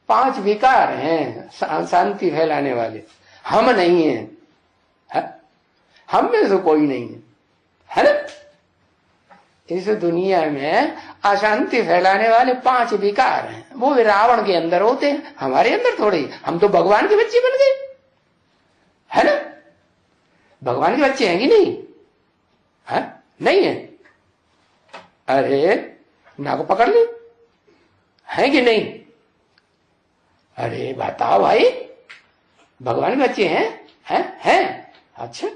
5 विकार हैं शांति फैलाने वाले। हम नहीं हैं, है? हम में से कोई नहीं है ना? इस दुनिया में अशांति फैलाने वाले 5 विकार हैं। वो रावण के अंदर होते हैं, हमारे अंदर थोड़े। हम तो भगवान के बच्चे बन गए, है ना? भगवान के बच्चे हैं कि नहीं? है? नहीं है। अरे नाक पकड़ ली, है कि नहीं? अरे बताओ भाई, भगवान के बच्चे हैं? अच्छा,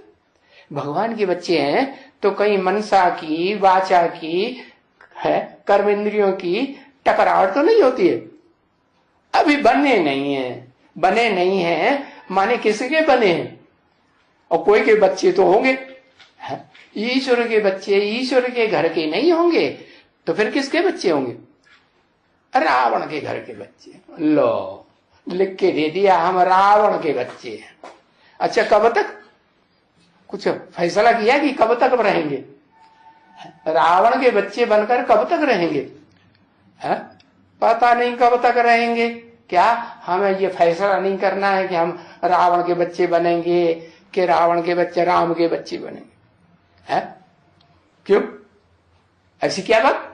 भगवान के बच्चे हैं तो कहीं मनसा की, वाचा की, है कर्मेंद्रियों की टकराहट तो नहीं होती है? अभी बने नहीं है माने किसके बने हैं? और कोई के बच्चे तो होंगे। ईश्वर के बच्चे ईश्वर के घर के नहीं होंगे तो फिर किसके बच्चे होंगे? रावण के घर के बच्चे। लो, लिख के दे दिया, हम रावण के बच्चे हैं। अच्छा, कब तक? कुछ फैसला किया कि कब तक रहेंगे? रावण के बच्चे बनकर कब तक रहेंगे? है? पता नहीं कब तक रहेंगे। क्या हमें ये फैसला नहीं करना है कि हम रावण के बच्चे बनेंगे कि रावण के बच्चे राम के बच्चे बनेंगे? है? क्यों? ऐसी क्या बात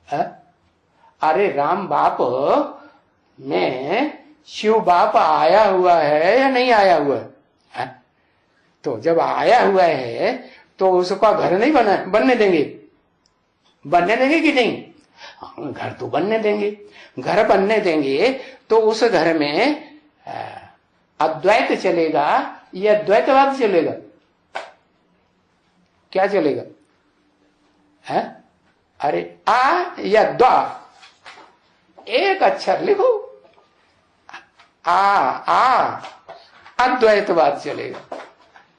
है? अरे राम बाप में शिव बाप आया हुआ है या नहीं आया हुआ है? तो जब आया हुआ है तो उसका घर नहीं बनने देंगे? बनने देंगे कि नहीं? घर तो बनने देंगे। घर बनने देंगे तो उस घर में अद्वैत चलेगा या द्वैतवाद चलेगा? क्या चलेगा है? अरे आ या द्वा, एक अक्षर लिखो, आ अद्वैतवाद चलेगा।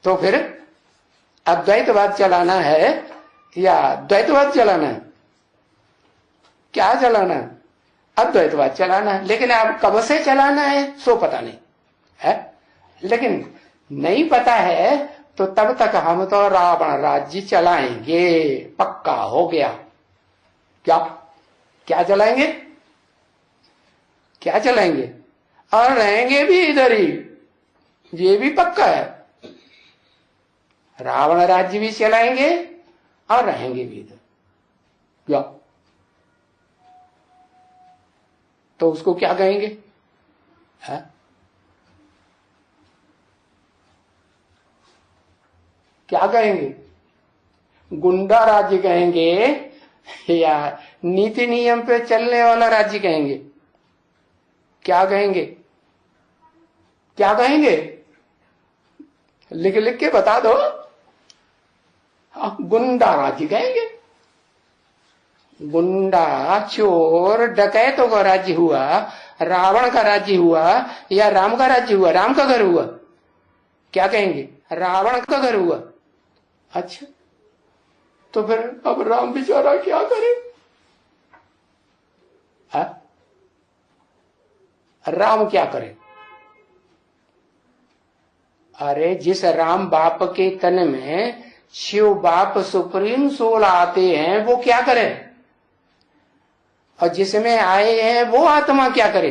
तो फिर अद्वैतवाद चलाना है या द्वैतवाद चलाना है? क्या चलाना है? अद्वैतवाद चलाना है। लेकिन आप कब से चलाना है सो पता नहीं है। लेकिन नहीं पता है तो तब तक हम तो रावण राज्य चलाएंगे, पक्का हो गया। क्या क्या चलाएंगे? क्या चलाएंगे? और रहेंगे भी इधर ही, ये भी पक्का है। रावण राज्य भी चलाएंगे और रहेंगे भी इधर। क्या? तो उसको क्या कहेंगे है? क्या कहेंगे? गुंडा राज्य कहेंगे या नीति नियम पे चलने वाला राज्य कहेंगे? क्या कहेंगे? क्या कहेंगे? लिख लिख के बता दो। गुंडा राज्य कहेंगे। गुंडा, चोर, डकैतों का राज्य हुआ, रावण का राज्य हुआ या राम का राज्य हुआ? राम का घर हुआ, क्या कहेंगे? रावण का घर हुआ। अच्छा, तो फिर अब राम बेचारा क्या करे? राम क्या करे? अरे जिस राम बाप के तन में शिव बाप सुप्रीम सोल आते हैं वो क्या करे? और जिसमें आए हैं वो आत्मा क्या करे?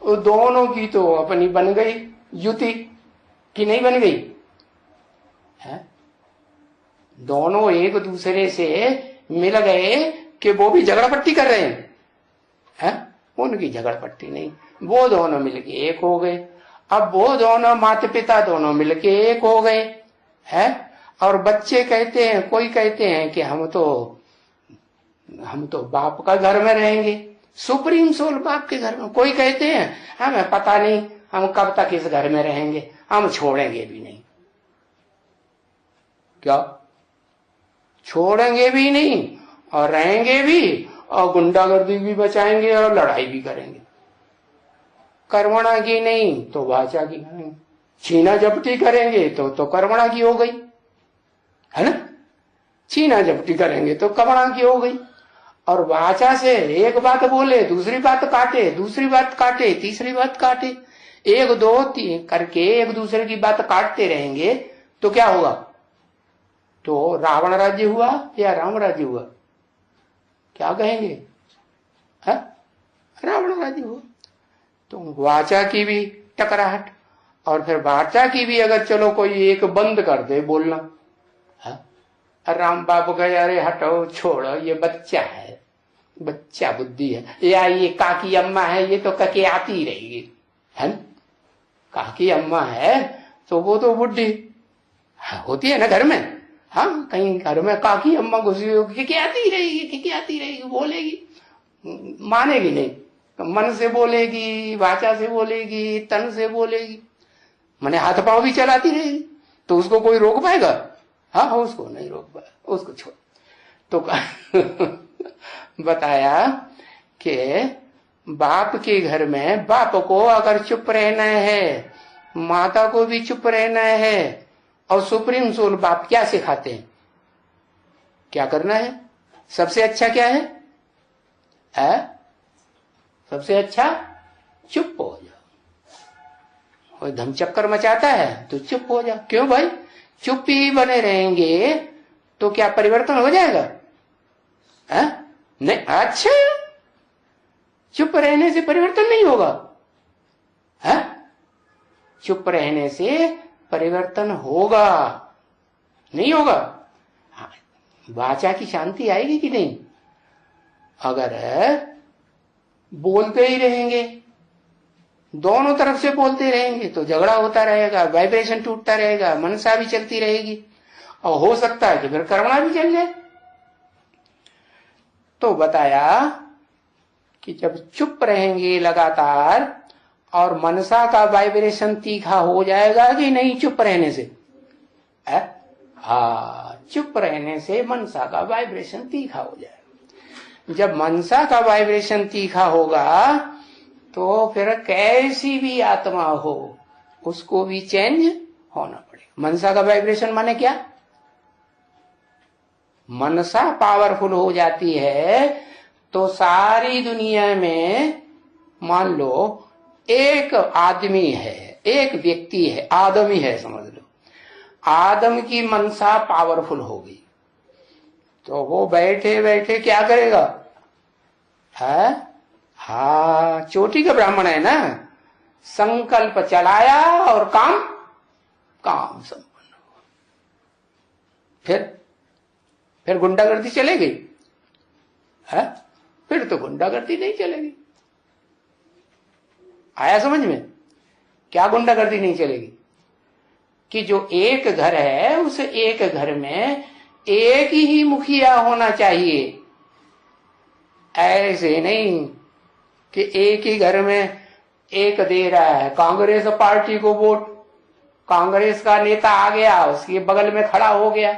वो दोनों की तो अपनी बन गई युति, कि नहीं बन गई है? दोनों एक दूसरे से मिल गए कि वो भी झगड़ा पट्टी कर रहे हैं? उनकी झगड़ा पट्टी नहीं, वो दोनों मिलके एक हो गए। अब वो दोनों माता पिता दोनों मिलके एक हो गए है। और बच्चे कहते हैं, कोई कहते हैं कि हम तो बाप का घर में रहेंगे, सुप्रीम सोल बाप के घर में। कोई कहते हैं हमें पता नहीं हम कब तक इस घर में रहेंगे, हम छोड़ेंगे भी नहीं। क्या? छोड़ेंगे भी नहीं और रहेंगे भी और गुंडागर्दी भी बचाएंगे और लड़ाई भी करेंगे। कर्मणा की नहीं तो वाचा की करेंगे। छीना झपटी करेंगे तो कर्मणा की हो गई है ना। छीना झपटी करेंगे तो कर्मणा की हो गई। और वाचा से एक बात बोले, दूसरी बात काटे, दूसरी बात काटे, तीसरी बात काटे, एक दो तीन करके एक दूसरे की बात काटते रहेंगे तो क्या होगा? तो रावण राज्य हुआ या राम राज्य हुआ? क्या कहेंगे? है? रावण राज्य हुआ। तो वाचा की भी टकराहट और फिर वाचा की भी अगर चलो कोई एक बंद कर दे बोलना है? राम बाबू कहे अरे हटो छोड़ो, ये बच्चा है, बच्चा बुद्धि है, या ये काकी अम्मा है, ये तो कके आती रहेगी है। काकी अम्मा है तो वो तो बुढ़ी होती है ना घर में। हाँ, कहीं घर में काकी अम्मा घुसी होगी कि आती रहेगी, बोलेगी, मानेगी नहीं। मन से बोलेगी, वाचा से बोलेगी, तन से बोलेगी, माने हाथ पांव भी चलाती रहेगी। तो उसको कोई रोक पाएगा? हाँ, उसको नहीं रोक पाएगा, उसको छोड़। तो बताया कि बाप के घर में बाप को अगर चुप रहना है, माता को भी चुप रहना है, और सुप्रीम सोल बाप क्या सिखाते हैं, क्या करना है? सबसे अच्छा क्या है? सबसे अच्छा चुप हो जाओ। कोई धमचक्कर मचाता है तो चुप हो जाओ। क्यों भाई? चुप ही बने रहेंगे तो क्या परिवर्तन हो जाएगा? नहीं। अच्छा, चुप रहने से परिवर्तन नहीं होगा? चुप रहने से परिवर्तन होगा, नहीं होगा? वाचा की शांति आएगी कि नहीं? अगर बोलते ही रहेंगे, दोनों तरफ से बोलते रहेंगे तो झगड़ा होता रहेगा, वाइब्रेशन टूटता रहेगा, मनसा भी चलती रहेगी और हो सकता है कि फिर कर्मणा भी चल जाए। तो बताया कि जब चुप रहेंगे लगातार और मनसा का वाइब्रेशन तीखा हो जाएगा कि नहीं चुप रहने से? चुप रहने से मनसा का वाइब्रेशन तीखा हो जाएगा। जब मनसा का वाइब्रेशन तीखा होगा तो फिर कैसी भी आत्मा हो उसको भी चेंज होना पड़ेगा। मनसा का वाइब्रेशन माने क्या? मनसा पावरफुल हो जाती है तो सारी दुनिया में मान लो एक आदमी है, एक व्यक्ति है, आदमी है समझ लो, आदम की मनसा पावरफुल होगी तो वो बैठे बैठे क्या करेगा? चोटी का ब्राह्मण है ना, संकल्प चलाया और काम संपन्न हुआ। फिर गुंडागर्दी चलेगी? फिर तो गुंडागर्दी नहीं चलेगी। आया समझ में? क्या गुंडागर्दी नहीं चलेगी? कि जो एक घर है उस एक घर में एक ही मुखिया होना चाहिए। ऐसे नहीं कि एक ही घर में एक दे रहा है कांग्रेस पार्टी को वोट, कांग्रेस का नेता आ गया उसके बगल में खड़ा हो गया,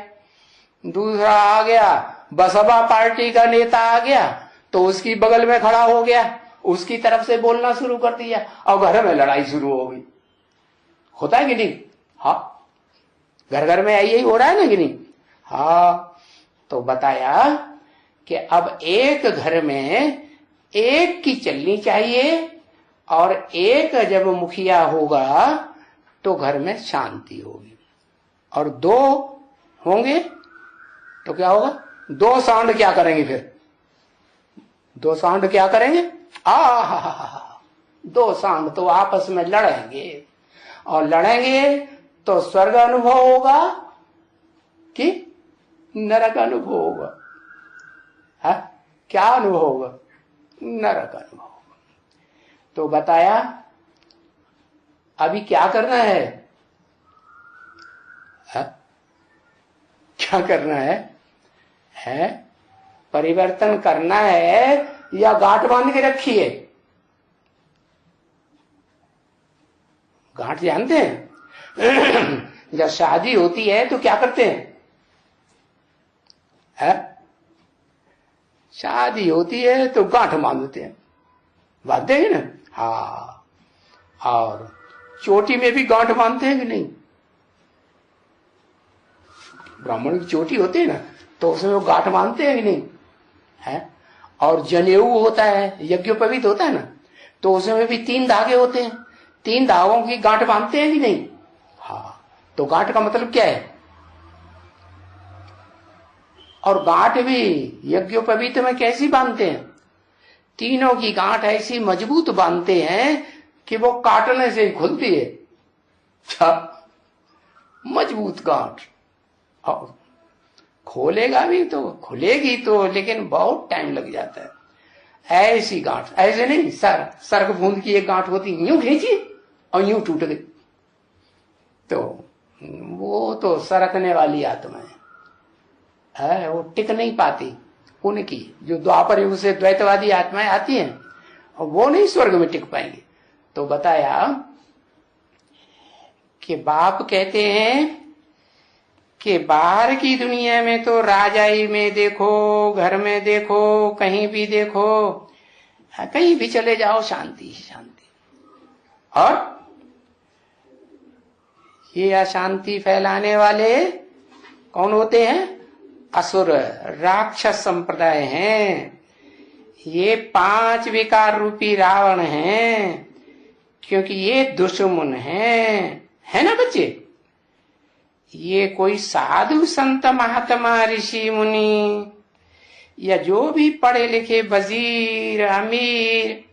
दूसरा आ गया बसपा पार्टी का नेता आ गया तो उसकी बगल में खड़ा हो गया, उसकी तरफ से बोलना शुरू कर दिया और घर में लड़ाई शुरू हो गई। होता है कि नहीं? घर घर में यही हो रहा है ना कि नहीं? तो बताया कि अब एक घर में एक की चलनी चाहिए और एक जब मुखिया होगा तो घर में शांति होगी, और दो होंगे तो क्या होगा? दो सांड क्या करेंगे? फिर दो सांड क्या करेंगे? दो सांड तो आपस में लड़ेंगे, और लड़ेंगे तो स्वर्ग अनुभव होगा कि नरक अनुभव होगा? क्या अनुभव होगा? नरक अनुभव होगा। तो बताया अभी क्या करना है? क्या करना है? परिवर्तन करना है या गांठ बांध के रखी है? गांठ जानते हैं? जब शादी होती है तो क्या करते हैं? शादी होती है तो गांठ बांधते हैं, बांधते हैं ना? और चोटी में भी गांठ बांधते हैं कि नहीं? ब्राह्मण की चोटी होती है ना तो उसमें वो गांठ बांधते हैं कि नहीं? और जनेऊ होता है, यज्ञोपवीत होता है ना, तो उसमें भी 3 धागे होते हैं, 3 धागों की गांठ बांधते हैं कि नहीं? तो गांठ का मतलब क्या है? और गांठ भी यज्ञोपवीत में कैसी बांधते हैं? तीनों की गांठ ऐसी मजबूत बांधते हैं कि वो काटने से ही खुलती है। मजबूत गांठ, और खोलेगा भी तो खुलेगी तो, लेकिन बहुत टाइम लग जाता है। ऐसी गांठ, ऐसे नहीं सर्क बूंद की एक गांठ होती, यूं खींची और यूं टूट गई, तो वो तो सरकने वाली आत्मा है, वो टिक नहीं पाती। उनकी जो द्वापर युग से द्वैतवादी आत्माएं आती हैं वो नहीं स्वर्ग में टिक पाएंगे। तो बताया कि बाप कहते हैं कि बाहर की दुनिया में तो राजाई में देखो, घर में देखो, कहीं भी देखो, कहीं भी चले जाओ शांति शांति, और ये अशांति फैलाने वाले कौन होते हैं? असुर, राक्षस संप्रदाय हैं। ये 5 विकार रूपी रावण हैं, क्योंकि ये दुश्मन हैं, है ना बच्चे? ये कोई साधु संत महात्मा ऋषि मुनि या जो भी पढ़े लिखे वजीर अमीर,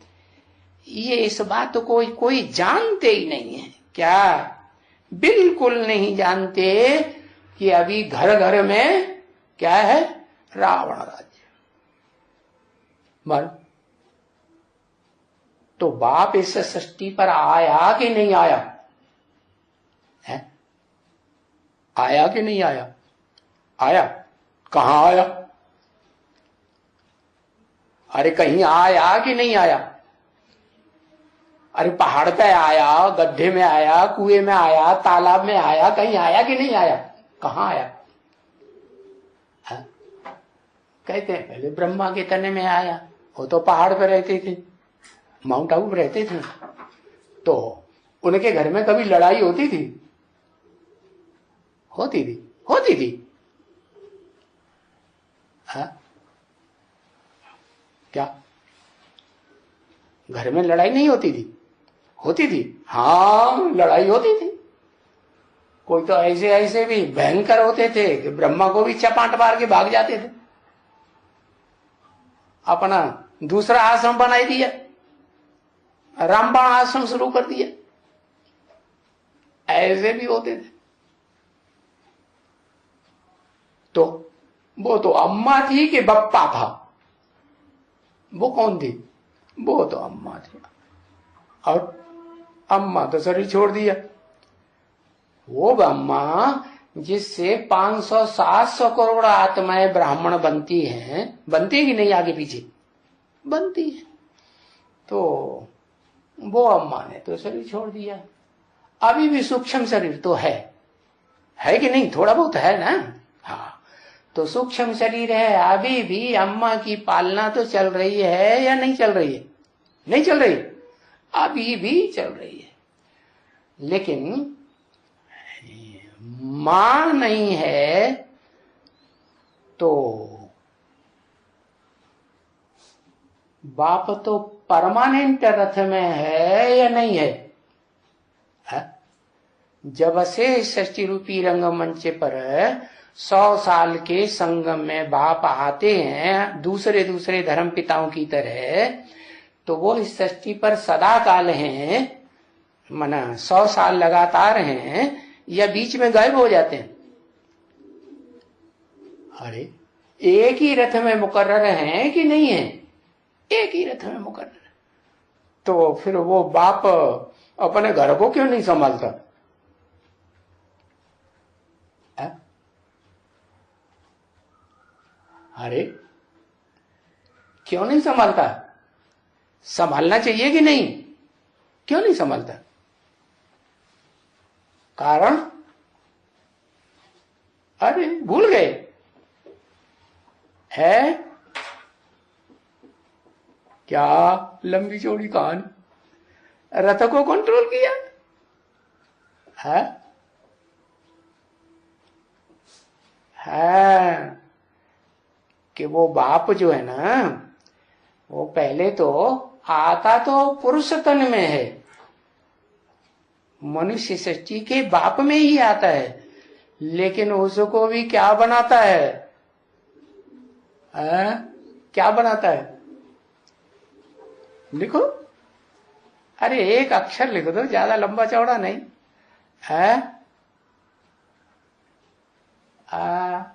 ये इस बात को कोई जानते ही नहीं है। क्या? बिल्कुल नहीं जानते कि अभी घर घर में क्या है? रावण राज्य। मर तो बाप इस सृष्टि पर आया कि नहीं आया है? आया कि नहीं आया? आया। कहां आया? अरे कहीं आया कि नहीं आया? अरे पहाड़ पे आया, गड्ढे में आया, कुएं में आया, तालाब में आया, कहीं आया कि नहीं आया? कहां आया? है? कहते हैं पहले ब्रह्मा के तने में आया। वो तो पहाड़ पे रहते थे, माउंट आबू पे रहते थे, तो उनके घर में कभी लड़ाई होती थी? होती थी? होती थी? है? क्या घर में लड़ाई नहीं होती थी? होती थी। हाँ, लड़ाई होती थी। कोई तो ऐसे ऐसे भी भयंकर होते थे कि ब्रह्मा को भी चपाट मार के भाग जाते थे। अपना दूसरा आश्रम बना दिया, रामबाण आश्रम शुरू कर दिया। ऐसे भी होते थे। तो वो तो अम्मा थी कि बप्पा था? वो कौन थी? वो तो अम्मा थी। और अम्मा तो शरीर छोड़ दिया। वो अम्मा जिससे 500-700 करोड़ आत्माएं ब्राह्मण बनती हैं, बनती है कि नहीं? आगे पीछे बनती है। तो वो अम्मा ने तो शरीर छोड़ दिया। अभी भी सूक्ष्म शरीर तो है कि नहीं? थोड़ा बहुत है ना। हाँ, तो सूक्ष्म शरीर है। अभी भी अम्मा की पालना तो चल रही है या नहीं चल रही है? नहीं चल रही? अभी भी चल रही है। लेकिन मां नहीं है तो बाप तो परमानेंट रथ में है या नहीं है? जब से सृष्टि रूपी रंगमंच पर 100 साल के संगम में बाप आते हैं दूसरे दूसरे धर्म पिताओं की तरह, तो वो इस सृष्टि पर सदा काल हैं, मना 100 साल लगातार हैं या बीच में गायब हो जाते हैं? अरे एक ही रथ में मुकर्रर हैं कि नहीं है? एक ही रथ में मुकर्रर। तो फिर वो बाप अपने घर को क्यों नहीं संभालता? अरे क्यों नहीं संभालता? संभालना चाहिए कि नहीं? क्यों नहीं संभालता? कारण? अरे भूल गए है क्या? लंबी चौड़ी कहानी। रथ को कंट्रोल किया है? कि वो बाप जो है ना, वो पहले तो आता तो पुरुष तन में है, मनुष्य सृष्टि के बाप में ही आता है, लेकिन उसको भी क्या बनाता है? क्या बनाता है? लिखो। अरे एक अक्षर लिख दो, ज्यादा लंबा चौड़ा नहीं है।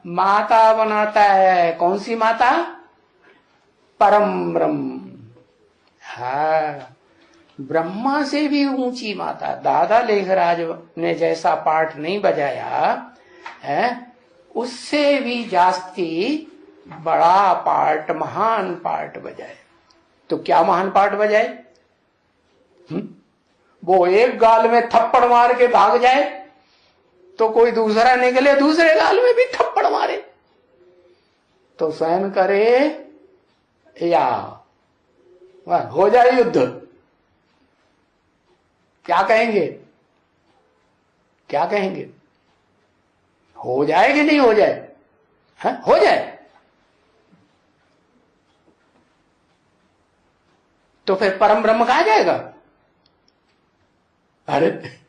माता बनाता है। कौन सी माता? परम ब्रह्म। हाँ, ब्रह्मा से भी ऊंची माता। दादा लेखराज ने जैसा पाठ नहीं बजाया है, उससे भी जास्ती बड़ा पाठ, महान पाठ बजाए। तो क्या महान पाठ बजाए? वो एक गाल में थप्पड़ मार के भाग जाए तो कोई दूसरा निकले दूसरे गाल में भी थप्पड़ मारे तो सहन करे या हो जाए युद्ध। क्या कहेंगे? क्या कहेंगे? हो जाए कि नहीं हो जाए? है? हो जाए तो फिर परम ब्रह्म कहा जाएगा? अरे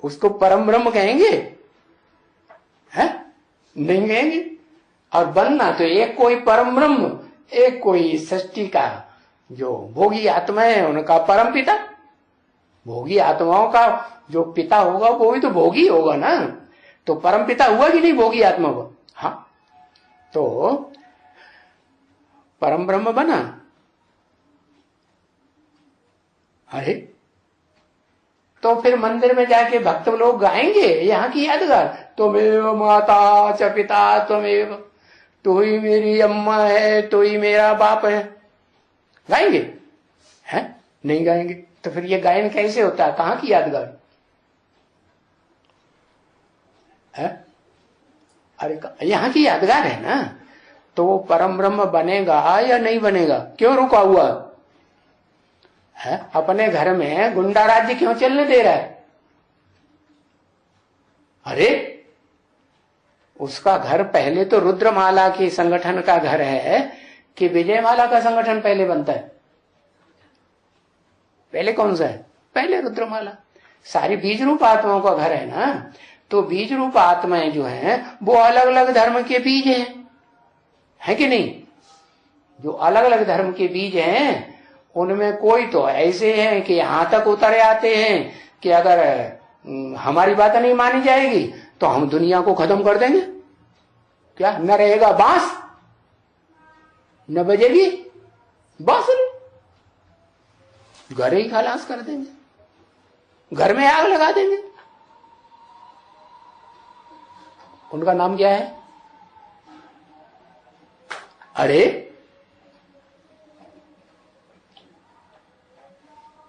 उसको परम ब्रह्म कहेंगे? हैं? नहीं कहेंगे। और बनना तो एक कोई परम ब्रह्म, एक कोई सृष्टि का जो भोगी आत्मा है उनका परम पिता। भोगी आत्माओं का जो पिता होगा वो भी तो भोगी होगा ना। तो परमपिता हुआ कि नहीं भोगी आत्मा को? हाँ, तो परम ब्रह्म बना। अरे तो फिर मंदिर में जाके भक्त लोग गाएंगे यहाँ की यादगार, तुमेव माता च पिता त्वमेव, तू ही मेरी अम्मा है, तू ही मेरा बाप है, गाएंगे? हैं? नहीं गाएंगे। तो फिर ये गायन कैसे होता है? कहाँ की यादगार है? अरे यहाँ की यादगार है ना। तो वो परम ब्रह्म बनेगा या नहीं बनेगा? क्यों रुका हुआ है? अपने घर में गुंडा राज्य क्यों चलने दे रहा है? अरे उसका घर पहले तो रुद्रमाला के संगठन का घर है कि विजयमाला का संगठन पहले बनता है? पहले कौन सा है? पहले रुद्रमाला। सारी बीज रूप आत्माओं का घर है ना। तो बीज रूप आत्माएं जो हैं वो अलग अलग धर्म के बीज हैं, है कि नहीं? जो अलग अलग धर्म के बीज हैं उनमें कोई तो ऐसे हैं कि यहां तक उतरे आते हैं कि अगर हमारी बात नहीं मानी जाएगी तो हम दुनिया को खत्म कर देंगे। क्या न रहेगा बांस, न बजेगी बांसुरी, घर ही खलास कर देंगे, घर में आग लगा देंगे। उनका नाम क्या है? अरे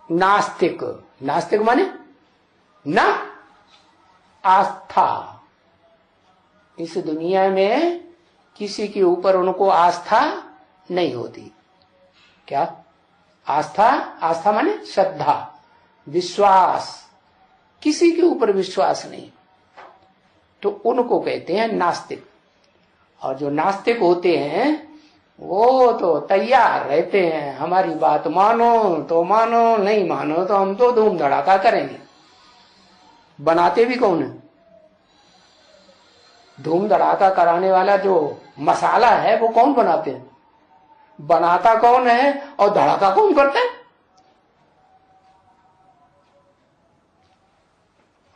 नास्तिक। नास्तिक माने ना आस्था। इस दुनिया में किसी के ऊपर उनको आस्था नहीं होती। क्या आस्था? आस्था माने श्रद्धा, विश्वास, किसी के ऊपर विश्वास नहीं, तो उनको कहते हैं नास्तिक। और जो नास्तिक होते हैं वो तो तैयार रहते हैं, हमारी बात मानो तो मानो, नहीं मानो तो हम तो धूम धड़ाका करेंगे। बनाते भी कौन है? धूम धड़ाका कराने वाला जो मसाला है वो कौन बनाते हैं? बनाता कौन है और धड़ाका कौन करता है?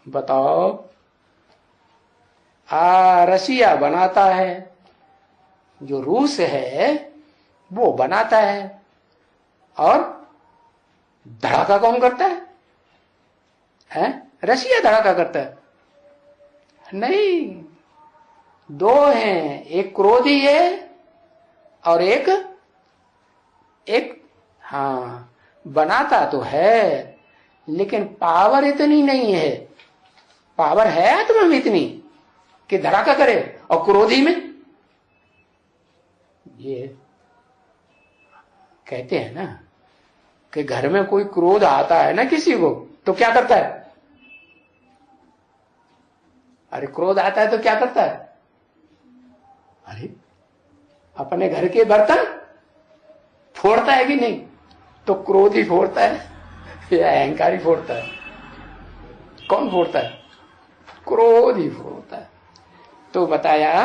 बताओ। रशिया बनाता है, जो रूस है वो बनाता है, और धड़ाका कौन करता है? रशिया धड़ाका करता है? नहीं, दो हैं, एक क्रोधी है और एक हाँ, बनाता तो है लेकिन पावर इतनी नहीं है। पावर है आत्मा में इतनी कि धड़ाका करे, और क्रोधी में ये कहते हैं ना कि घर में कोई क्रोध आता है ना किसी को तो क्या करता है? अरे क्रोध आता है तो क्या करता है? अरे अपने घर के बर्तन फोड़ता है कि नहीं? तो क्रोध ही फोड़ता है या अहंकारी फोड़ता है? कौन फोड़ता है? क्रोध ही फोड़ता है। तो बताया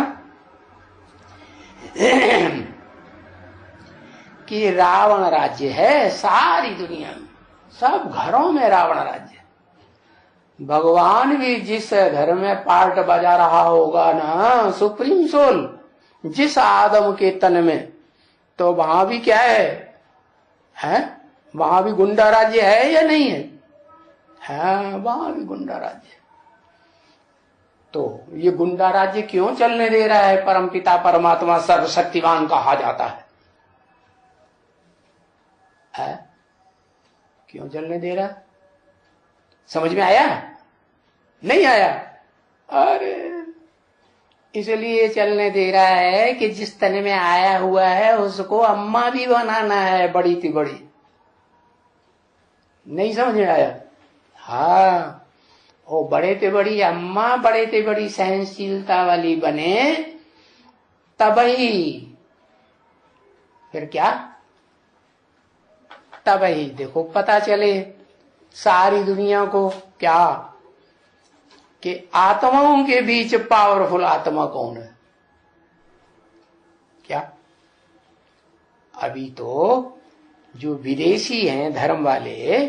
कि रावण राज्य है सारी दुनिया में, सब घरों में रावण राज्य। भगवान भी जिस घर में पार्ट बजा रहा होगा ना, सुप्रीम सोल जिस आदम के तन में, तो वहां भी क्या है? वहां भी गुंडा राज्य है या नहीं है? वहां भी गुंडा राज्य। तो ये गुंडा राज्य क्यों चलने दे रहा है? परमपिता परमात्मा सर्वशक्तिमान कहा जाता है। क्यों चलने दे रहा? समझ में आया? नहीं आया? अरे इसलिए चलने दे रहा है कि जिस तन में आया हुआ है उसको अम्मा भी बनाना है, बड़ी थी बड़ी। नहीं समझ में आया? हाँ, वो बड़े ते बड़ी अम्मा, बड़े ते बड़ी सहनशीलता वाली बने, तभी फिर क्या? तभी देखो पता चले सारी दुनिया को क्या कि आत्माओं के बीच पावरफुल आत्मा कौन है। क्या अभी तो जो विदेशी हैं धर्म वाले,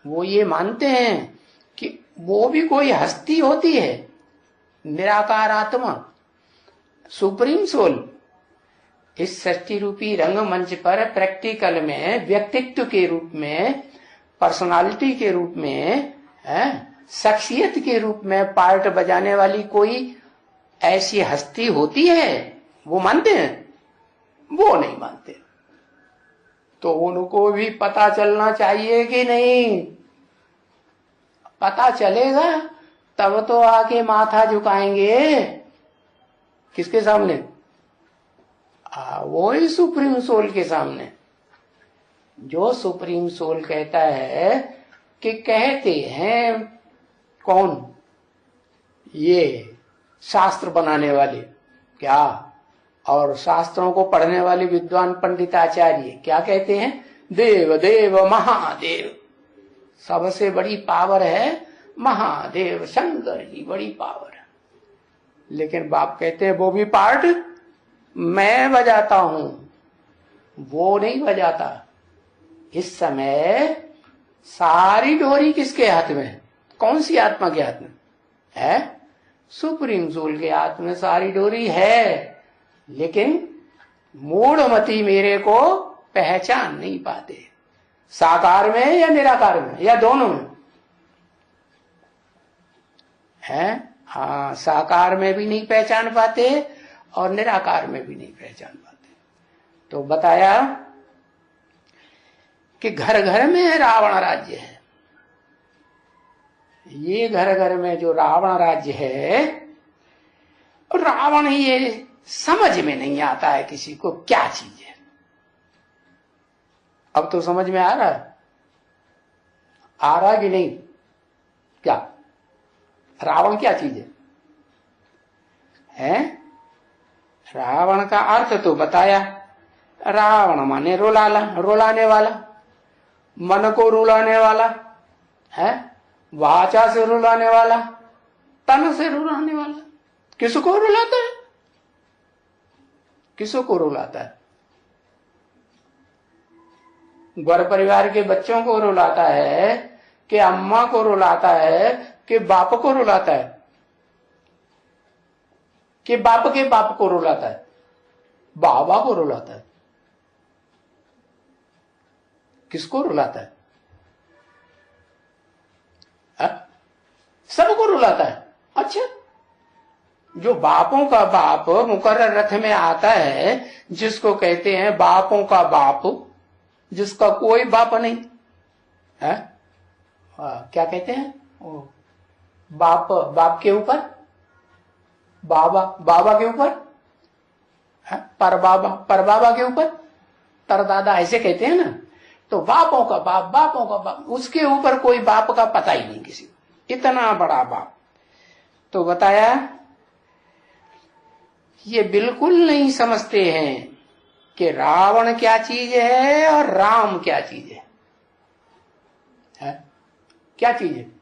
वो ये मानते हैं कि वो भी कोई हस्ती होती है, निराकार आत्मा, सुप्रीम सोल इस सृष्टि रूपी रंगमंच पर प्रैक्टिकल में व्यक्तित्व के रूप में, पर्सनालिटी के रूप में, शख्सियत के रूप में पार्ट बजाने वाली कोई ऐसी हस्ती होती है? वो मानते हैं? वो नहीं मानते। तो उनको भी पता चलना चाहिए कि नहीं? पता चलेगा तब तो आके माथा झुकाएंगे। किसके सामने? वो ही सुप्रीम सोल के सामने। जो सुप्रीम सोल कहता है कि कहते हैं कौन? ये शास्त्र बनाने वाले क्या, और शास्त्रों को पढ़ने वाले विद्वान पंडिताचार्य क्या कहते हैं? देव देव महादेव, सबसे बड़ी पावर है महादेव, शंकर जी बड़ी पावर है। लेकिन बाप कहते हैं वो भी पार्ट मैं बजाता हूं, वो नहीं बजाता। इस समय सारी डोरी किसके हाथ में है? कौन सी आत्मा के हाथ में है? सुप्रीम सोल के हाथ में सारी डोरी है। लेकिन मूढ़मती मेरे को पहचान नहीं पाते। साकार में या निराकार में या दोनों में है? हाँ, साकार में भी नहीं पहचान पाते और निराकार में भी नहीं पहचान पाते। तो बताया कि घर घर में रावण राज्य है। ये घर घर में जो रावण राज्य है, रावण ये समझ में नहीं आता है किसी को क्या चीज है। अब तो समझ में आ रहा है? आ रहा कि नहीं? क्या रावण क्या चीज है? रावण का अर्थ तो बताया। रावण माने रुलाने वाला, मन को रुलाने वाला है, वाचा से रुलाने वाला, तन से रुलाने वाला। किसको रुलाता है? किसको रुलाता है? घर परिवार के बच्चों को रुलाता है कि अम्मा को रुलाता है कि बाप को रुलाता है कि बाप के बाप को रुलाता है? बाबा को रुलाता है। किसको रुलाता है? सबको रुलाता है। अच्छा, जो बापों का बाप मुकर्रर रथ में आता है, जिसको कहते हैं बापों का बाप, जिसका कोई बाप नहीं है, क्या कहते हैं? बाप के ऊपर बाबा के ऊपर, परबाबा के ऊपर तरदादा, ऐसे कहते हैं ना। तो बापों का बाप, उसके ऊपर कोई बाप का पता ही नहीं किसी को, इतना बड़ा बाप। तो बताया ये बिल्कुल नहीं समझते हैं कि रावण क्या चीज है और राम क्या चीज है? क्या चीज है?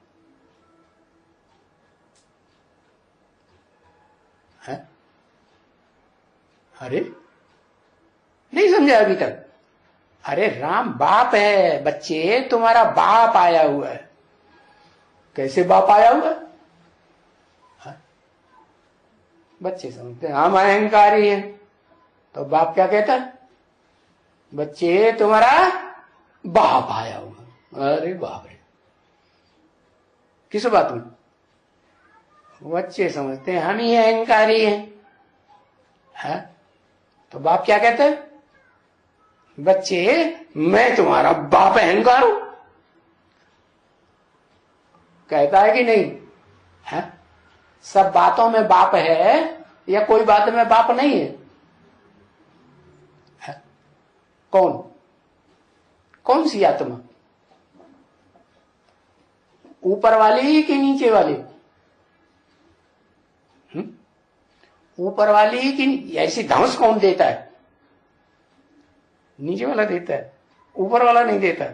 अरे नहीं समझा अभी तक? अरे राम बाप है बच्चे, तुम्हारा बाप आया हुआ है। कैसे बाप आया हुआ है? बच्चे समझते हैं हम अहंकारी हैं। तो बाप क्या कहता है? बच्चे तुम्हारा बाप आया हुआ। अरे बाप रे, किस बात में? बच्चे समझते हैं हम ही अहंकारी हैं। तो बाप क्या कहता है? बच्चे मैं तुम्हारा बाप अहंकार हूं। कहता है कि नहीं? है? सब बातों में बाप है या कोई बात में बाप नहीं है? कौन सी आत्मा? ऊपर वाली कि नीचे वाली? ऊपर वाली कि ऐसी धौंस कौन देता है? नीचे वाला देता है, ऊपर वाला नहीं देता।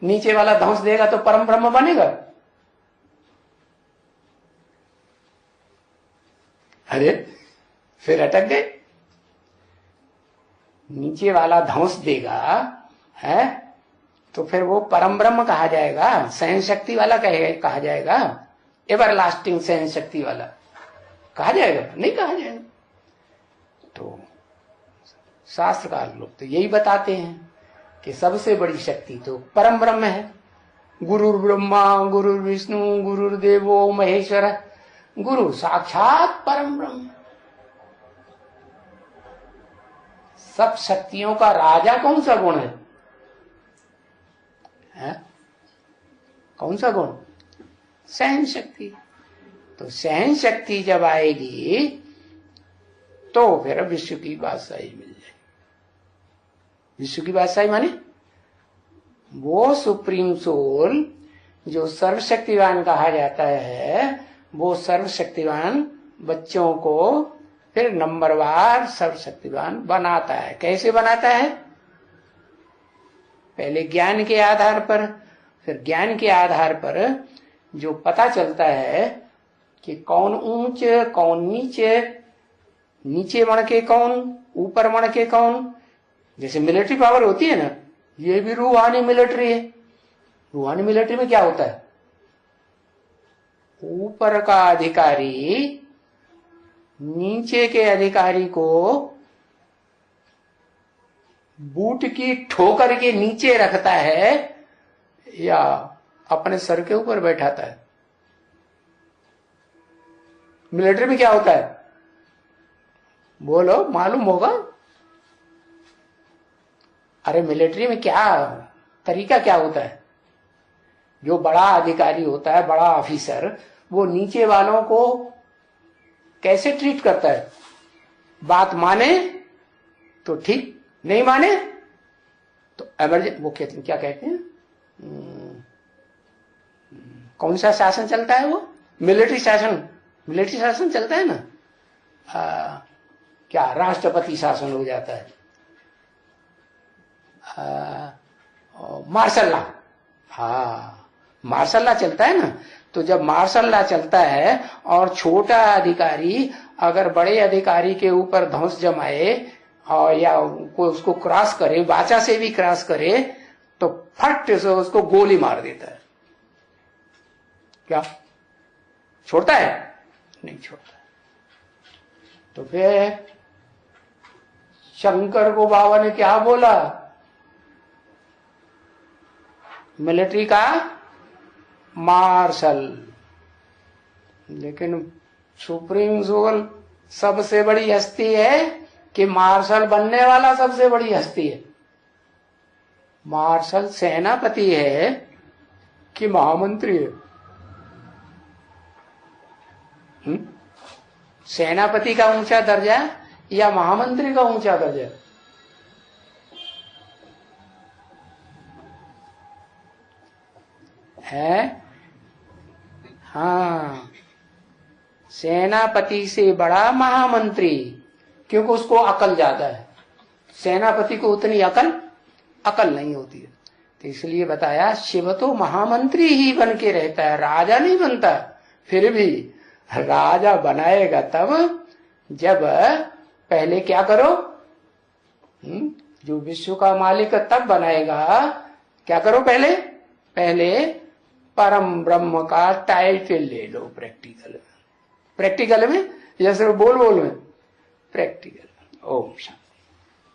नीचे वाला धौंस देगा तो परम ब्रह्म बनेगा। अरे फिर अटक गए। नीचे वाला धौंस देगा है तो फिर वो परम ब्रह्म कहा जाएगा, सहन शक्ति वाला कहा जाएगा, एवर लास्टिंग सहन शक्ति वाला। कहा जाएगा? नहीं कहा जाएगा। तो शास्त्रकार लोग तो यही बताते हैं कि सबसे बड़ी शक्ति तो परम ब्रह्म है। गुरुर ब्रह्मा गुरुर विष्णु गुरुर देवो महेश्वर। गुरु साक्षात परम ब्रह्म। सब शक्तियों का राजा कौन सा गुण है? कौन सा गुण? सहन शक्ति। तो सहन शक्ति जब आएगी तो फिर विश्व की बादशाही मिल जाएगी। विश्व की बादशाही माने वो सुप्रीम सोल जो सर्वशक्तिवान कहा जाता है, वो सर्वशक्तिवान बच्चों को फिर नंबरवार सर्वशक्तिवान बनाता है। कैसे बनाता है? पहले ज्ञान के आधार पर, फिर ज्ञान के आधार पर जो पता चलता है कि कौन ऊंच कौन नीचे, नीचे बढ़ के कौन, ऊपर बढ़ के कौन। जैसे मिलिट्री पावर होती है ना, ये भी रूहानी मिलिट्री है। रूहानी मिलिट्री में क्या होता है? ऊपर का अधिकारी नीचे के अधिकारी को बूट की ठोकर के नीचे रखता है या अपने सर के ऊपर बैठाता है। मिलिट्री में क्या होता है? बोलो, मालूम होगा? अरे मिलिट्री में क्या तरीका क्या होता है? जो बड़ा अधिकारी होता है, बड़ा ऑफिसर, वो नीचे वालों को कैसे ट्रीट करता है? बात माने तो ठीक, नहीं माने तो वो कहते हैं, क्या कहते हैं, कौन सा शासन चलता है वो? मिलिट्री शासन। मिलिट्री शासन चलता है ना, क्या राष्ट्रपति शासन हो जाता है, मार्शल लॉ। हाँ, मार्शल लॉ चलता है ना। तो जब मार्शल लॉ चलता है और छोटा अधिकारी अगर बड़े अधिकारी के ऊपर धौंस जमाए और या कोई उसको क्रॉस करे, वाचा से भी क्रॉस करे, तो फट से उसको गोली मार देता है। क्या छोड़ता है? नहीं छोड़ता। तो फिर शंकर को बाबा ने क्या बोला? मिलिट्री का मार्शल। लेकिन सुप्रीम सोल सबसे बड़ी हस्ती है कि मार्शल बनने वाला सबसे बड़ी हस्ती है? मार्शल सेनापति है कि महामंत्री है? सेनापति का ऊंचा दर्जा या महामंत्री का ऊंचा दर्जा? है? हाँ, सेनापति से बड़ा महामंत्री, क्योंकि उसको अकल ज्यादा है। सेनापति को उतनी अकल नहीं होती है। तो इसलिए बताया शिव तो महामंत्री ही बन के रहता है, राजा नहीं बनता। फिर भी राजा बनाएगा तब जब पहले क्या करो, जो विश्व का मालिक तब बनाएगा। क्या करो? पहले परम ब्रह्म का टाइटल ले लो। प्रैक्टिकल में जैसे बोल में प्रैक्टिकल। ओम शांति।